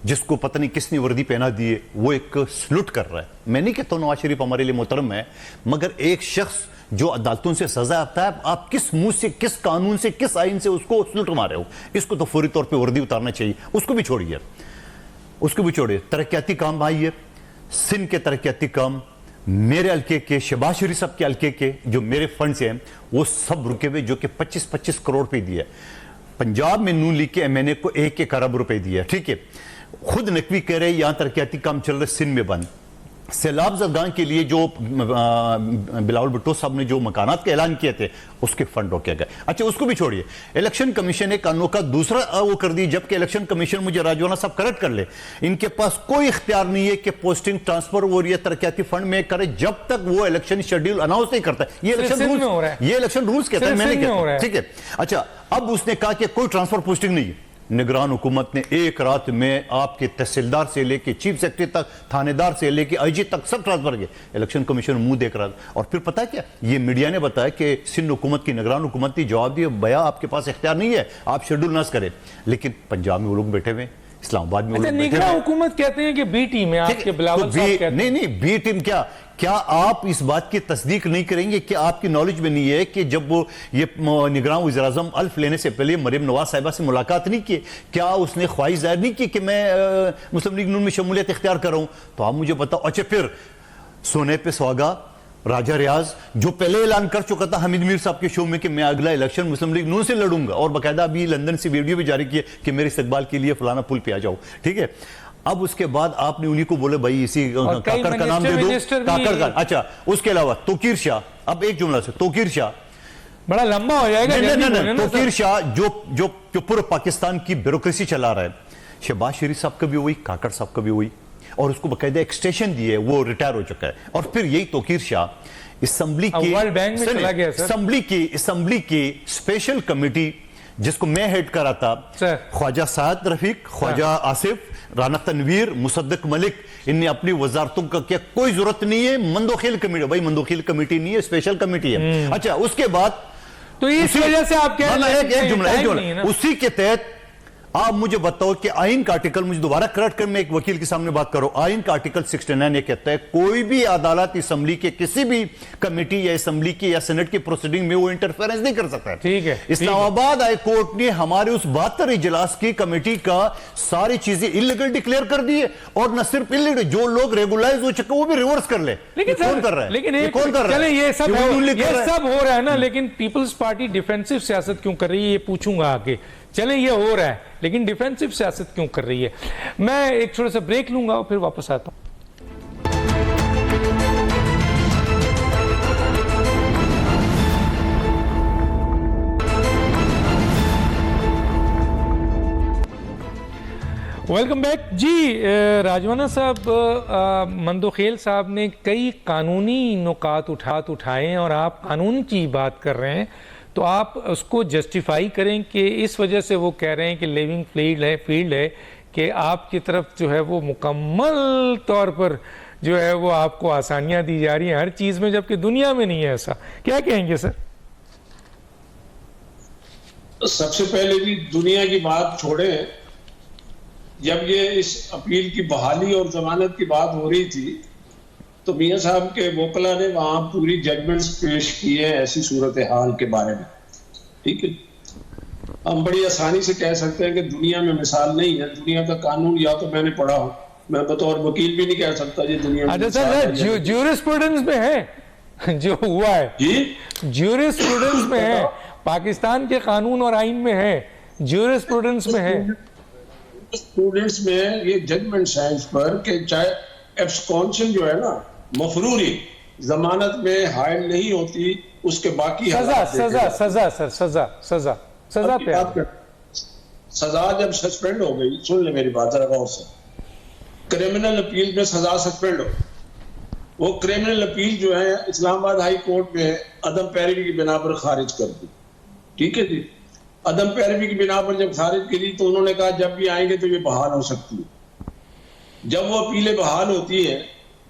जिसको पता नहीं किसने वर्दी पहना दी है, वो एक सलूट कर रहा है। मैं नहीं कहता नवाज शरीफ हमारे लिए मोहतरम है, मगर एक शख्स जो अदालतों से सजा आता है, आप किस मुंह से, किस कानून से, किस आइन से उसको सलूट मारे हो? इसको तो फौरी तौर पे वर्दी उतारना चाहिए। उसको भी छोड़िए, उसको भी छोड़िए। तरक्याती काम आई है, सिंध के तरक्याती काम, मेरे हल्के के, शहबाज शरीफ साहब के हल्के के जो मेरे फंड से हैं वो सब रुके हुए, जो कि 25-25 करोड़ रुपए दिए। पंजाब में नून लीग के एमएनए को 1 अरब रुपए दिए। ठीक है, खुद नकवी कह रहे यहां तरक्याती काम चल रहे सिंध में बंद। सैलाब ज़दगान के लिए जो बिलावल भुट्टो साहब ने जो मकानात के ऐलान किए थे उसके फंड रोके गए। अच्छा उसको भी छोड़िए, इलेक्शन कमीशन ने कानून का दूसरा वो कर दी, जबकि इलेक्शन कमीशन, मुझे राजवाना साहब करेक्ट कर ले, इनके पास कोई इख्तियार नहीं है कि पोस्टिंग ट्रांसफर और ये तरक्याती फंड में करे जब तक वो इलेक्शन शेड्यूल अनाउंस नहीं करता। ये इलेक्शन रूल्स कहते हैं, मैंने कहता। ठीक है, अच्छा अब उसने कहा कि कोई ट्रांसफर पोस्टिंग नहीं है। निगरान हुकूमत ने एक रात में आपके तहसीलदार से लेके चीफ सेक्रेटरी तक, थानेदार से लेके आईजी तक सब ट्रांसफर किए। इलेक्शन कमीशन मुंह देख रहा था। और फिर पता है क्या, ये मीडिया ने बताया कि सिंध हुकूमत की, निगरान हुकूमत ने जवाब दिया, भैया आपके पास इख्तियार नहीं है, आप शेड्यूल नस करें। लेकिन पंजाब में वो लोग बैठे हुए, इस्लामाबाद में निगरान हुकूमत कहते हैं कि बी टीम है आपके बिलावल साहब कहते हैं। नहीं बी टीम क्या आप इस बात की तस्दीक नहीं करेंगे कि आपकी नॉलेज में नहीं है कि जब वो ये निगरान वज़ीर-ए-आज़म अल्फ लेने से पहले मरीम नवाज साहिबा से मुलाकात नहीं की, क्या उसने ख्वाहिश जाहिर नहीं की कि मैं मुस्लिम लीग नून में शमूलियत इख्तियार कर रहा हूं? तो आप मुझे बताओ। अच्छा फिर सोने पे सुहागा राजा रियाज जो पहले ऐलान कर चुका था हमीद मीर साहब के शो में कि मैं अगला इलेक्शन मुस्लिम लीग नून से लड़ूंगा, और बाकायदा अभी लंदन से वीडियो भी जारी किए कि मेरे इस्तकबाल के लिए फलाना पुल पे आ जाओ। ठीक है, अब उसके बाद आपने उन्हीं को बोले भाई इसी काकड़ का नाम दे दो, काकड़ का। अच्छा उसके अलावा तोकीर शाह, अब एक जुमला से तोकीर शाह, बड़ा लंबा हो जाएगा। तोकीर शाह जो पूरे पाकिस्तान की ब्यूरोक्रेसी चला रहा है, शहबाज शरीफ साहब का भी हुई, काकड़ साहब का भी हुई, और उसको बाकायदा एक्सटेंशन दी है, वो रिटायर हो चुका है। और फिर यही तोकीर शाह असेंबली की स्पेशल कमेटी जिसको मैं हेड करा था, ख्वाजा साद रफीक, ख्वाजा आसिफ, राना तनवीर, मुसद्दक मलिक, इनने अपनी वजारतों का क्या कोई जरूरत नहीं है, मंदोखेल कमेटी, भाई मंदोखेल कमेटी नहीं है, स्पेशल कमेटी है। अच्छा उसके बाद तो इस वजह से आप कह रहे हैं एक जुमला उसी के तहत आप मुझे बताओ कि आइन का आर्टिकल, मुझे दोबारा करेक्ट कर, मैं एक वकील के सामने बात करो, आइन का आर्टिकल 69 ये कहता है कोई भी अदालत असम्बली के किसी भी कमेटी या असम्बली की या सेनेट की प्रोसीडिंग में वो इंटरफेरेंस नहीं कर सकता है। ठीक है। इस्लामाबाद हाई कोर्ट ने हमारे उस 72 इजलास की कमेटी का सारी चीजें इलीगल डिक्लेयर कर दी है, और न सिर्फ इलीगल, जो लोग रेगुलाइज हो चुके वो भी रिवर्स कर ले। लेकिन कौन कर रहा है? लेकिन कौन कर रहा है? ये सब हो रहा है ना, हम्म। लेकिन पीपल्स पार्टी डिफेंसिव सियासत क्यों कर रही है, ये पूछूंगा आगे। चले ये हो रहा है, लेकिन डिफेंसिव सियासत क्यों कर रही है? मैं एक छोटा सा ब्रेक लूंगा और फिर वापस आता हूं। वेलकम बैक जी। राजवाना साहब, मंदोखेल साहब ने कई कानूनी नुकात उठाए हैं और आप कानून की बात कर रहे हैं, तो आप उसको जस्टिफाई करें कि इस वजह से वो कह रहे हैं कि लिविंग फील्ड है कि आपकी तरफ जो है वो मुकम्मल तौर पर जो है वो आपको आसानियां दी जा रही हैं हर चीज़ में, जबकि दुनिया में नहीं है ऐसा। क्या कहेंगे सर? सबसे पहले भी दुनिया की बात छोड़े, जब ये इस अपील की बहाली और जमानत की बात हो रही थी तो मियां साहब के वोकला ने वहां पूरी जजमेंट्स पेश किए हैं ऐसी सूरत हाल के बारे में। ठीक है, हम बड़ी आसानी से कह सकते हैं कि दुनिया में मिसाल नहीं है। दुनिया का कानून या तो मैंने पढ़ा हो, मैं बतौर वकील भी नहीं कह सकता ये दुनिया में ज्यूरिस्प्रूडेंस में है जो हुआ है जी, ज्यूरिस्प्रूडेंस में है, पाकिस्तान के कानून और आइन में है, ज्यूरिस्प्रूडेंस में है, स्टूडेंट्स में ये जजमेंट्स हैं इस पर कि चाहे एब्सकॉन्शन जो है ना, मफरूरी जमानत में हायल नहीं होती, उसके बाकी सजा जब सस्पेंड हो गई, सुन ले मेरी बात जरा गौर से, क्रिमिनल अपील में सजा सस्पेंड हो, वो क्रिमिनल अपील जो है इस्लामाबाद हाई कोर्ट में अदम पैरवी की बिना पर खारिज कर दी। ठीक है जी, अदम पैरवी की बिना पर जब खारिज करी तो उन्होंने कहा जब भी आएंगे तो ये बहाल हो सकती है। जब वो अपीलें बहाल होती है,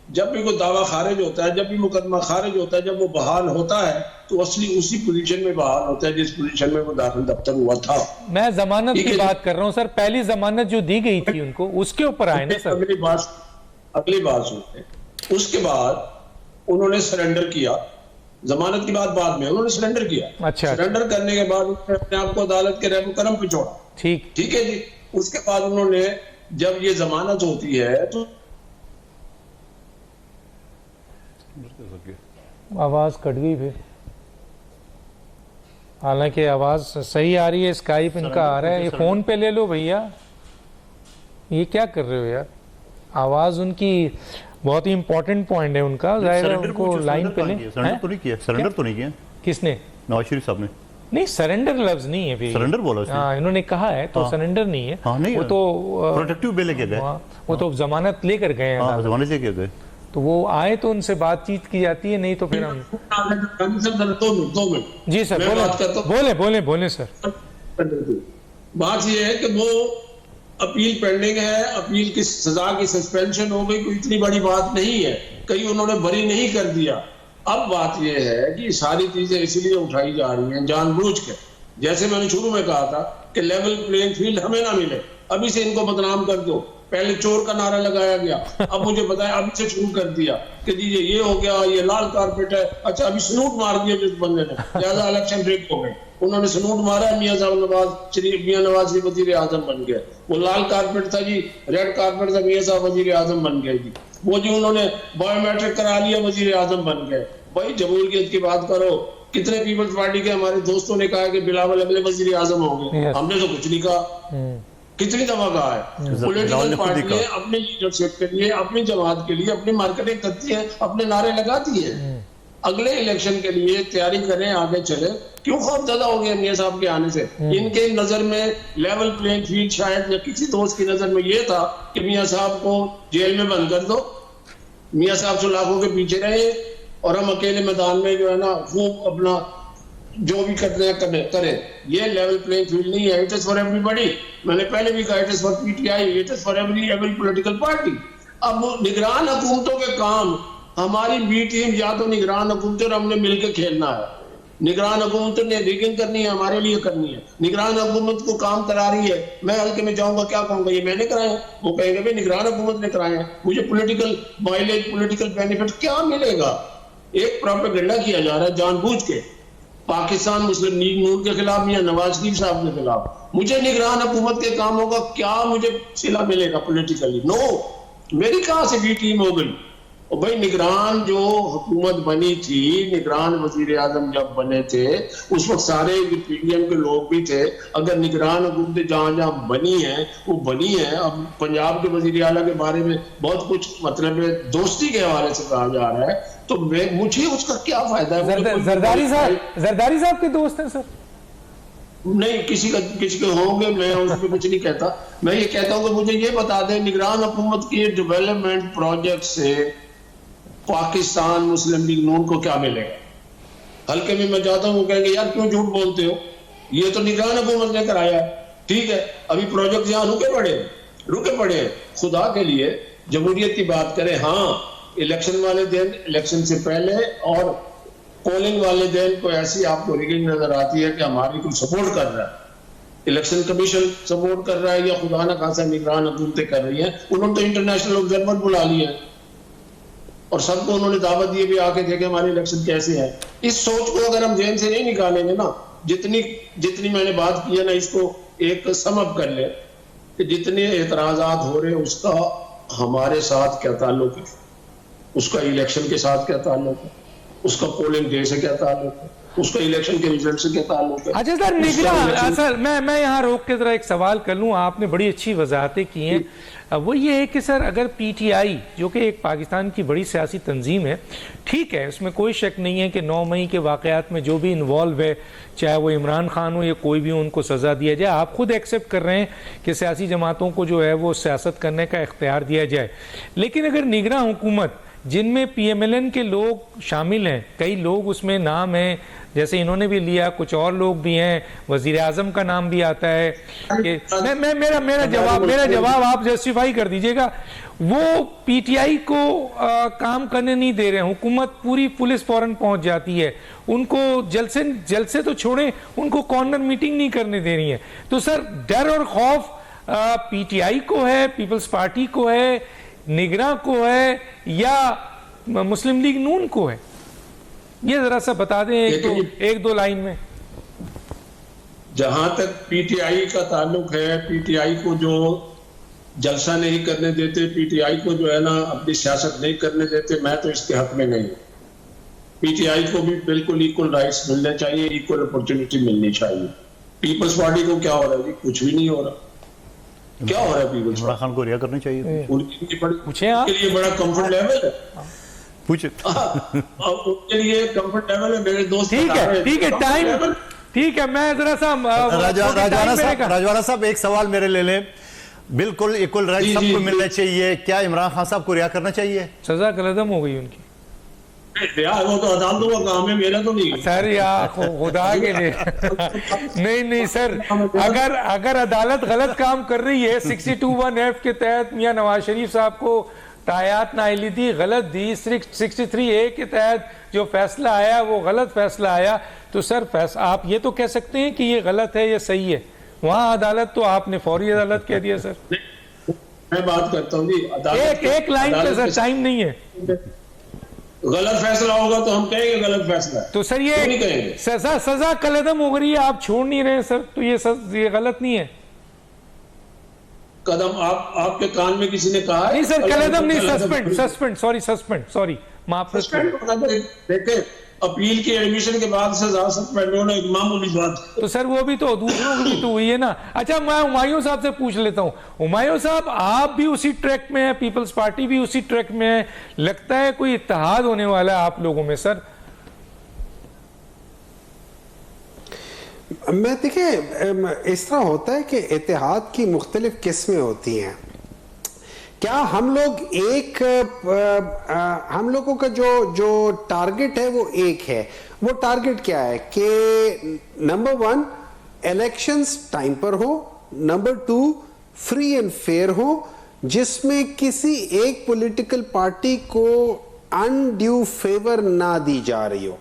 जब भी कोई दावा खारिज होता है, जब भी मुकदमा खारिज होता है, जब वो बहाल होता है तो असली उसी पोजीशन में बहाल होता है जिस पोजीशन में वो दाखिल दफ्तर हुआ था। मैं जमानत की बात कर रहा हूँ सर, पहली जमानत जो दी गई थी उनको, उसके ऊपर आए ना सर। अगली बात सुनते। उसके बाद उन्होंने सरेंडर किया, जमानत की बात बाद में, उन्होंने सरेंडर किया। अच्छा, सरेंडर करने के बाद उन्होंने अपने आप को अदालत के रहम करम पे छोड़ा। ठीक है जी। उसके बाद उन्होंने जब ये जमानत होती है तो आवाज कट गई फिर, हालांकि आवाज सही आ रही है, स्काइप इनका आ रहा है। ये फोन पे ले लो भैया, ये क्या कर रहे हो यार? आवाज उनकी बहुत ही इंपॉर्टेंट पॉइंट है उनका, जाहिर है उनको लाइन पे ले। सरेंडर तो नहीं किया, सरेंडर तो नहीं किया। किसने? नवाज शरीफ साहब ने। नहीं, सरेंडर लफ्ज नहीं है, सरेंडर बोला उसने। हाँ, इन्होंने कहा है तो सरेंडर नहीं है। हाँ, नहीं, वो तो प्रोटेक्टिव बेल लेके गए, वो तो जमानत लेकर गए हैं। जमानत लेके गए तो वो आए तो उनसे बातचीत की जाती है, नहीं तो फिर हम। 2 मिनट जी सर, बोले सर। बात ये है कि वो अपील पेंडिंग है, अपील की सजा की सस्पेंशन हो गई, कोई इतनी बड़ी बात नहीं है, कहीं उन्होंने बरी नहीं कर दिया। अब बात यह है कि सारी चीजें इसलिए उठाई जा रही हैं जानबूझ के, जैसे मैंने शुरू में कहा था कि लेवल प्लेइंग फील्ड हमें ना मिले, अभी से इनको बदनाम कर दो। पहले चोर का नारा लगाया गया, अब मुझे बताया अभी से शुरू कर दिया कि जी ये हो गया, ये लाल कारपेट है। अच्छा, अभी सलूट मार दिया जिस बंदे ने, ज्यादा इलेक्शन रिग हो गए, उन्होंने सलूट मारा, मियां नवाज शरीफ वजीर आजम बन गए। वो लाल कारपेट था जी, रेड कारपेट था, मियां साहब वजीर आजम बन गए जी। वो जी उन्होंने बायोमेट्रिक करा लिया, वजीर आजम बन गए। भाई जमहूरियत की बात करो, कितने पीपल्स पार्टी के हमारे दोस्तों ने कहा कि बिलावल अगले वजीर आजम होंगे, हमने तो कुछ नहीं कहा। कितनी दफा कहा है? पॉलिटिकल पार्टी ने अपने लीडरशिप के लिए, अपनी जमात के लिए अपनी मार्केटिंग करती है, अपने नारे लगाती है। अगले इलेक्शन के लिए तैयारी करें, आगे चले। क्यों खौफ ज्यादा हो गया मियां साहब के आने से? इनके नजर में लेवल प्लेइंग फील्ड शायद, या किसी दोस्त की नजर में ये था कि मियां साहब को जेल में बंद कर दो, मियां साहब सुलाखों के पीछे रहे और हम अकेले मैदान में जो है ना खूब अपना जो भी करते हैं करें। ये लेवल प्लेइंग फील्ड नहीं है। It is for everybody. मैंने पहले भी कहा, it is for PTI, it is for every political party. अब निगरान हुकूमतों के काम, हमारी बी टीम या तो निगरान हुकूमतें और हमने मिलकर खेलना है। निगरान हुकूमत ने रिगिंग करनी है, हमारे लिए करनी है। निगरान हुकूमत को काम करा रही है, मैं हल्के में जाऊंगा क्या कहूंगा ये मैंने कराया, वो कहेंगे भाई निगरान हुकूमत ने कराया है, मुझे पॉलिटिकल माइलेज पॉलिटिकल बेनिफिट क्या मिलेगा। एक प्रोपेगेंडा किया जा रहा है जानबूझ के पाकिस्तान मुस्लिम लीग नून के खिलाफ या नवाज शरीफ साहब के खिलाफ। मुझे निगरान हुकूमत के कामों का क्या मुझे सिला मिलेगा पॉलिटिकली? नो, मेरी कहां से बी टीम हो गई। और भाई निगरान जो हुकूमत बनी थी, निगरान वजीर आजम जब बने थे उस वक्त सारे पीडीएम के लोग भी थे। अगर निगरान हुकूमत जहां जहां बनी है वो बनी है। अब पंजाब के वजीर आला के बारे में बहुत कुछ मतलब दोस्ती के हवाले से कहा जा रहा है, तो मुझे उसका क्या फायदा है? जरदारी साहब के दोस्त हैं सर? नहीं, किसी के होंगे, मैं उस पर कुछ नहीं कहता। मैं ये कहता हूँ कि मुझे ये बता दें निगरान हुकूमत की डेवलपमेंट प्रोजेक्ट से पाकिस्तान मुस्लिम लीग नून को क्या मिलेगा। हल्के में मैं जाता हूँ, वो कहेंगे यार क्यों झूठ बोलते हो, ये तो निगरान हुकूमत ने कराया है। ठीक है, अभी प्रोजेक्ट यहाँ रुके पड़े हैं। खुदा के लिए जमहूरियत की बात करें। हाँ, इलेक्शन वाले दिन, इलेक्शन से पहले और पोलिंग वाले दिन को ऐसी आपको रिगिंग नजर आती है कि हमारी कोई सपोर्ट कर रहा है, इलेक्शन कमीशन सपोर्ट कर रहा है या खुदा ना खासा निगरान हुकूमतें कर रही है। उन्होंने तो इंटरनेशनल ऑब्जर्वर बुला लिया है और सबको उन्होंने दावत दी भी आके देखे हमारे इलेक्शन कैसे है। इस सोच को अगर हम जेल से नहीं निकालेंगे ना, जितनी मैंने बात की है ना, इसको एक समअप कर ले कि जितने एतराजात हो रहे हैं उसका हमारे साथ क्या ताल्लुक है, उसका इलेक्शन के साथ क्या ताल्लुक है, उसका पोलिंग डे से क्या ताल्लुक है, उसका इलेक्शन के रिजल्ट से क्या ताल्लुक है। अच्छा सर, निगरान सर मैं यहाँ रोक के जरा एक सवाल कर लूँ, आपने बड़ी अच्छी वजाहतें की हैं। वो ये है कि सर अगर पीटीआई जो कि एक पाकिस्तान की बड़ी सियासी तंजीम है, ठीक है, उसमें कोई शक नहीं है कि 9 मई के वाक़यात में जो भी इन्वॉल्व है, चाहे वो इमरान खान हो या कोई भी, उनको सज़ा दिया जाए। आप खुद एक्सेप्ट कर रहे हैं कि सियासी जमातों को जो है वो सियासत करने का इख्तियार दिया जाए, लेकिन अगर निगरान हुकूमत जिनमें पीएमएलएन के लोग शामिल हैं, कई लोग उसमें नाम हैं, जैसे इन्होंने भी लिया, कुछ और लोग भी हैं, वजीर आजम का नाम भी आता है कि मेरा जवाब आप जस्टिफाई कर दीजिएगा। वो पीटीआई को काम करने नहीं दे रहे हैं, हुकूमत पूरी पुलिस फौरन पहुंच जाती है, उनको जलसे तो छोड़े, उनको कॉर्नर मीटिंग नहीं करने दे रही है। तो सर डर और खौफ पीटीआई को है, पीपल्स पार्टी को है, निगरान को है या मुस्लिम लीग नून को है? ये जरा सा बता दें एक दो लाइन में। जहां तक पीटीआई का ताल्लुक है, पीटीआई को जो जलसा नहीं करने देते, पीटीआई को जो है ना अपनी सियासत नहीं करने देते, मैं तो इसके हक में नहीं हूं। पीटीआई को भी बिल्कुल इक्वल राइट्स मिलने चाहिए, इक्वल अपॉर्चुनिटी मिलनी चाहिए। पीपल्स पार्टी को क्या हो रहा है जी? कुछ भी नहीं हो रहा। क्या हो रहा है पीपल्स इमरान खान को रिहा करनी चाहिए। उनके लिए बड़ा कंफर्ट लेवल है, पूछे उनके लिए कंफर्ट लेवल है। मेरे दोस्त ठीक है टाइम ठीक है। मैं जरा सा राजवाना साहब एक सवाल मेरे ले लें। बिल्कुल इक्वल राइट सबको मिलना चाहिए, क्या इमरान खान साहब को रिहा करना चाहिए? सजा कलदम हो गई उनकी। वो तो अदालतों का काम है, मेरा तो नहीं सर यार, खुदा के लिए नहीं सर, अगर अदालत गलत काम कर रही है, 62(1)(f) के तहत मियां नवाज शरीफ साहब को तायात नाइली दी, गलत दी, 63(a) के तहत जो फैसला आया वो गलत फैसला आया, तो सर आप ये तो कह सकते हैं कि ये गलत है, ये सही है। वहां अदालत तो आपने फौरी अदालत कह दिया सर। मैं बात करता हूँ जी, एक लाइन पे सर, टाइम नहीं है। गलत फैसला होगा तो हम कहेंगे गलत फैसला है, तो सर ये सजा कलदम हो रही है, आप छोड़ नहीं रहे सर, तो ये गलत नहीं है? कदम आपके कान में किसी ने कहा है? नहीं सर, कलदम नहीं, सस्पेंड, सॉरी माफ। देखे, अपील की एडमिशन के बाद सजा सस्पेंड होना एक मामूली बात। तो सर वो भी तो दूसरों की भी तो हुई है ना। अच्छा, मैं हुमायूं साहब से पूछ लेता हूं। हुमायूं साहब, आप भी उसी ट्रैक में है, पीपल्स पार्टी भी उसी ट्रैक में है, लगता है कोई इत्तेहाद होने वाला है आप लोगों में सर? मैं देखिए, इस तरह होता है कि इत्तेहाद की मुख्तलिफ किस्में होती हैं। क्या हम लोग हम लोगों का जो टारगेट है वो एक है। वो टारगेट क्या है कि नंबर 1 इलेक्शंस टाइम पर हो, नंबर 2 फ्री एंड फेयर हो, जिसमें किसी एक पॉलिटिकल पार्टी को अनड्यू फेवर ना दी जा रही हो।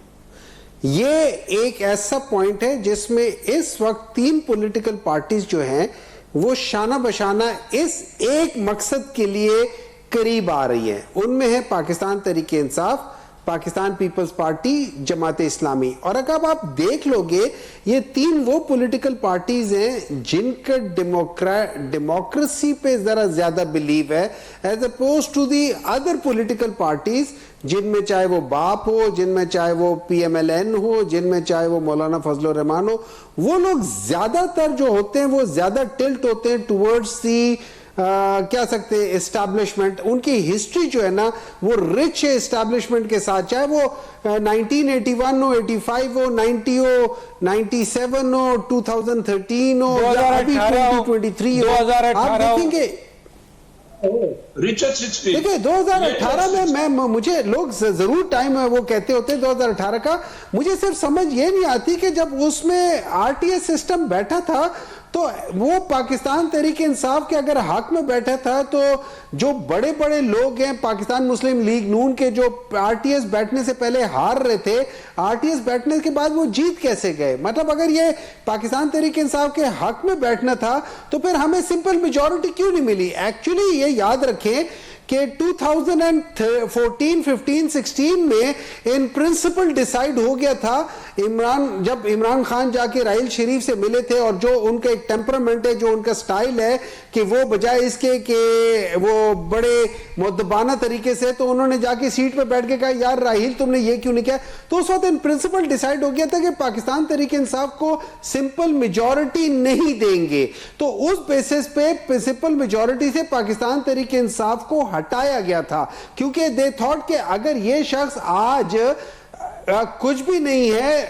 ये एक ऐसा पॉइंट है जिसमें इस वक्त 3 पॉलिटिकल पार्टीज जो हैं वो शाना बशाना इस एक मकसद के लिए करीब आ रही है। उनमें है पाकिस्तान तहरीक इंसाफ, पाकिस्तान पीपल्स पार्टी, जमात इस्लामी। और अगर आप देख लोगे ये 3 वो पॉलिटिकल पार्टीज हैं जिनका डेमोक्रेसी पे जरा ज्यादा बिलीव है as oppose to the other political parties, जिनमें चाहे वो बाप हो, जिनमें चाहे वो PMLN हो, जिनमें चाहे वो मौलाना फजलुर रहमान हो। वो लोग ज्यादातर जो होते हैं वो ज्यादा टिल्ट होते हैं टुवर्ड्स दी क्या सकते हैं एस्टैब्लिशमेंट। उनकी हिस्ट्री जो है ना वो रिच है एस्टैब्लिशमेंट के साथ, चाहे वो 1981 हो, 85 हो, 90 हो, 97 हो, 2013 हो, या अभी 2023 हो, आप देखेंगे रिचेस्ट हिस्ट्री। देखिए 2018 में मुझे लोग जरूर टाइम वो कहते होते हैं 2018 का, मुझे सिर्फ समझ ये नहीं आती कि जब उसमें RTS सिस्टम बैठा था तो वो पाकिस्तान तहरीक इंसाफ के अगर हक में बैठा था, तो जो बड़े बड़े लोग हैं पाकिस्तान मुस्लिम लीग नून के जो RTS बैठने से पहले हार रहे थे, RTS बैठने के बाद वो जीत कैसे गए? मतलब अगर ये पाकिस्तान तहरीक इंसाफ के हक में बैठना था तो फिर हमें सिंपल मेजॉरिटी क्यों नहीं मिली? एक्चुअली ये याद रखें कि 2014, 15, 16 में इन प्रिंसिपल डिसाइड हो गया था। जब इमरान खान जाके राहिल शरीफ से मिले थे और जो उनका एक टेम्परामेंट है, जो उनका स्टाइल है कि वो बजाय इसके कि वो बड़े मुद्दबाना तरीके से, तो उन्होंने जाके सीट पे बैठ के कहा यार राहिल तुमने ये क्यों नहीं किया? तो उस वक्त इन प्रिंसिपल डिसाइड हो गया था कि पाकिस्तान तहरीक इंसाफ को सिंपल मेजॉरिटी नहीं देंगे। तो उस बेसिस पे सिंपल मेजॉरिटी से पाकिस्तान तहरीक इंसाफ को हटाया गया था, क्योंकि दे थॉट कि अगर ये शख्स आज कुछ भी नहीं है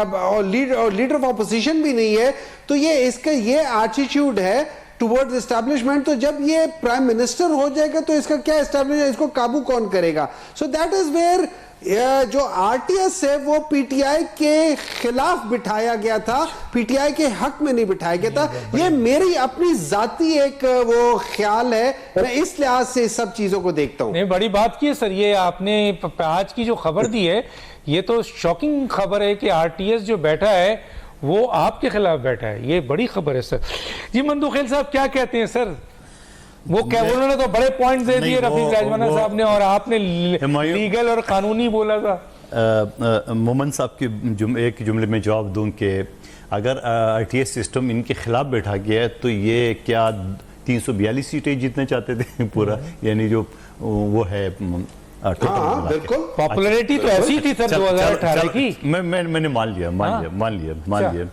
और लीडर ऑफ ऑपोजिशन भी नहीं है, तो ये इसका ये एटीट्यूड है टुवर्ड्स एस्टैब्लिशमेंट, तो जब ये प्राइम मिनिस्टर हो जाएगा तो इसका क्या एस्टैब्लिशमेंट, इसको काबू कौन करेगा? सो दैट इज वेयर जो RTS है वो PTI के खिलाफ बिठाया गया था, PTI के हक में नहीं बिठाया गया था। ये मेरी अपनी जाती एक वो ख्याल है, मैं इस लिहाज से सब चीजों को देखता हूं। नहीं, बड़ी बात की है सर, ये आपने आज की जो खबर दी है ये तो शॉकिंग खबर है कि RTS जो बैठा है वो आपके खिलाफ बैठा है, ये बड़ी खबर है सर। जी मंदुखेल साहब क्या कहते हैं सर? वो क्या, उन्होंने तो बड़े पॉइंट दे दिए रफीक राजवाना साहब ने, और आपने लीगल और कानूनी बोला था। मोमन साहब के एक जुमले में जवाब दूं कि अगर RTS सिस्टम इनके खिलाफ बैठा गया है तो ये क्या 342 सीटें जीतना चाहते थे पूरा, यानी जो वो है बिल्कुल पॉपुलैरिटी तो ऐसी थी सर 2018 की। मैंने मान लिया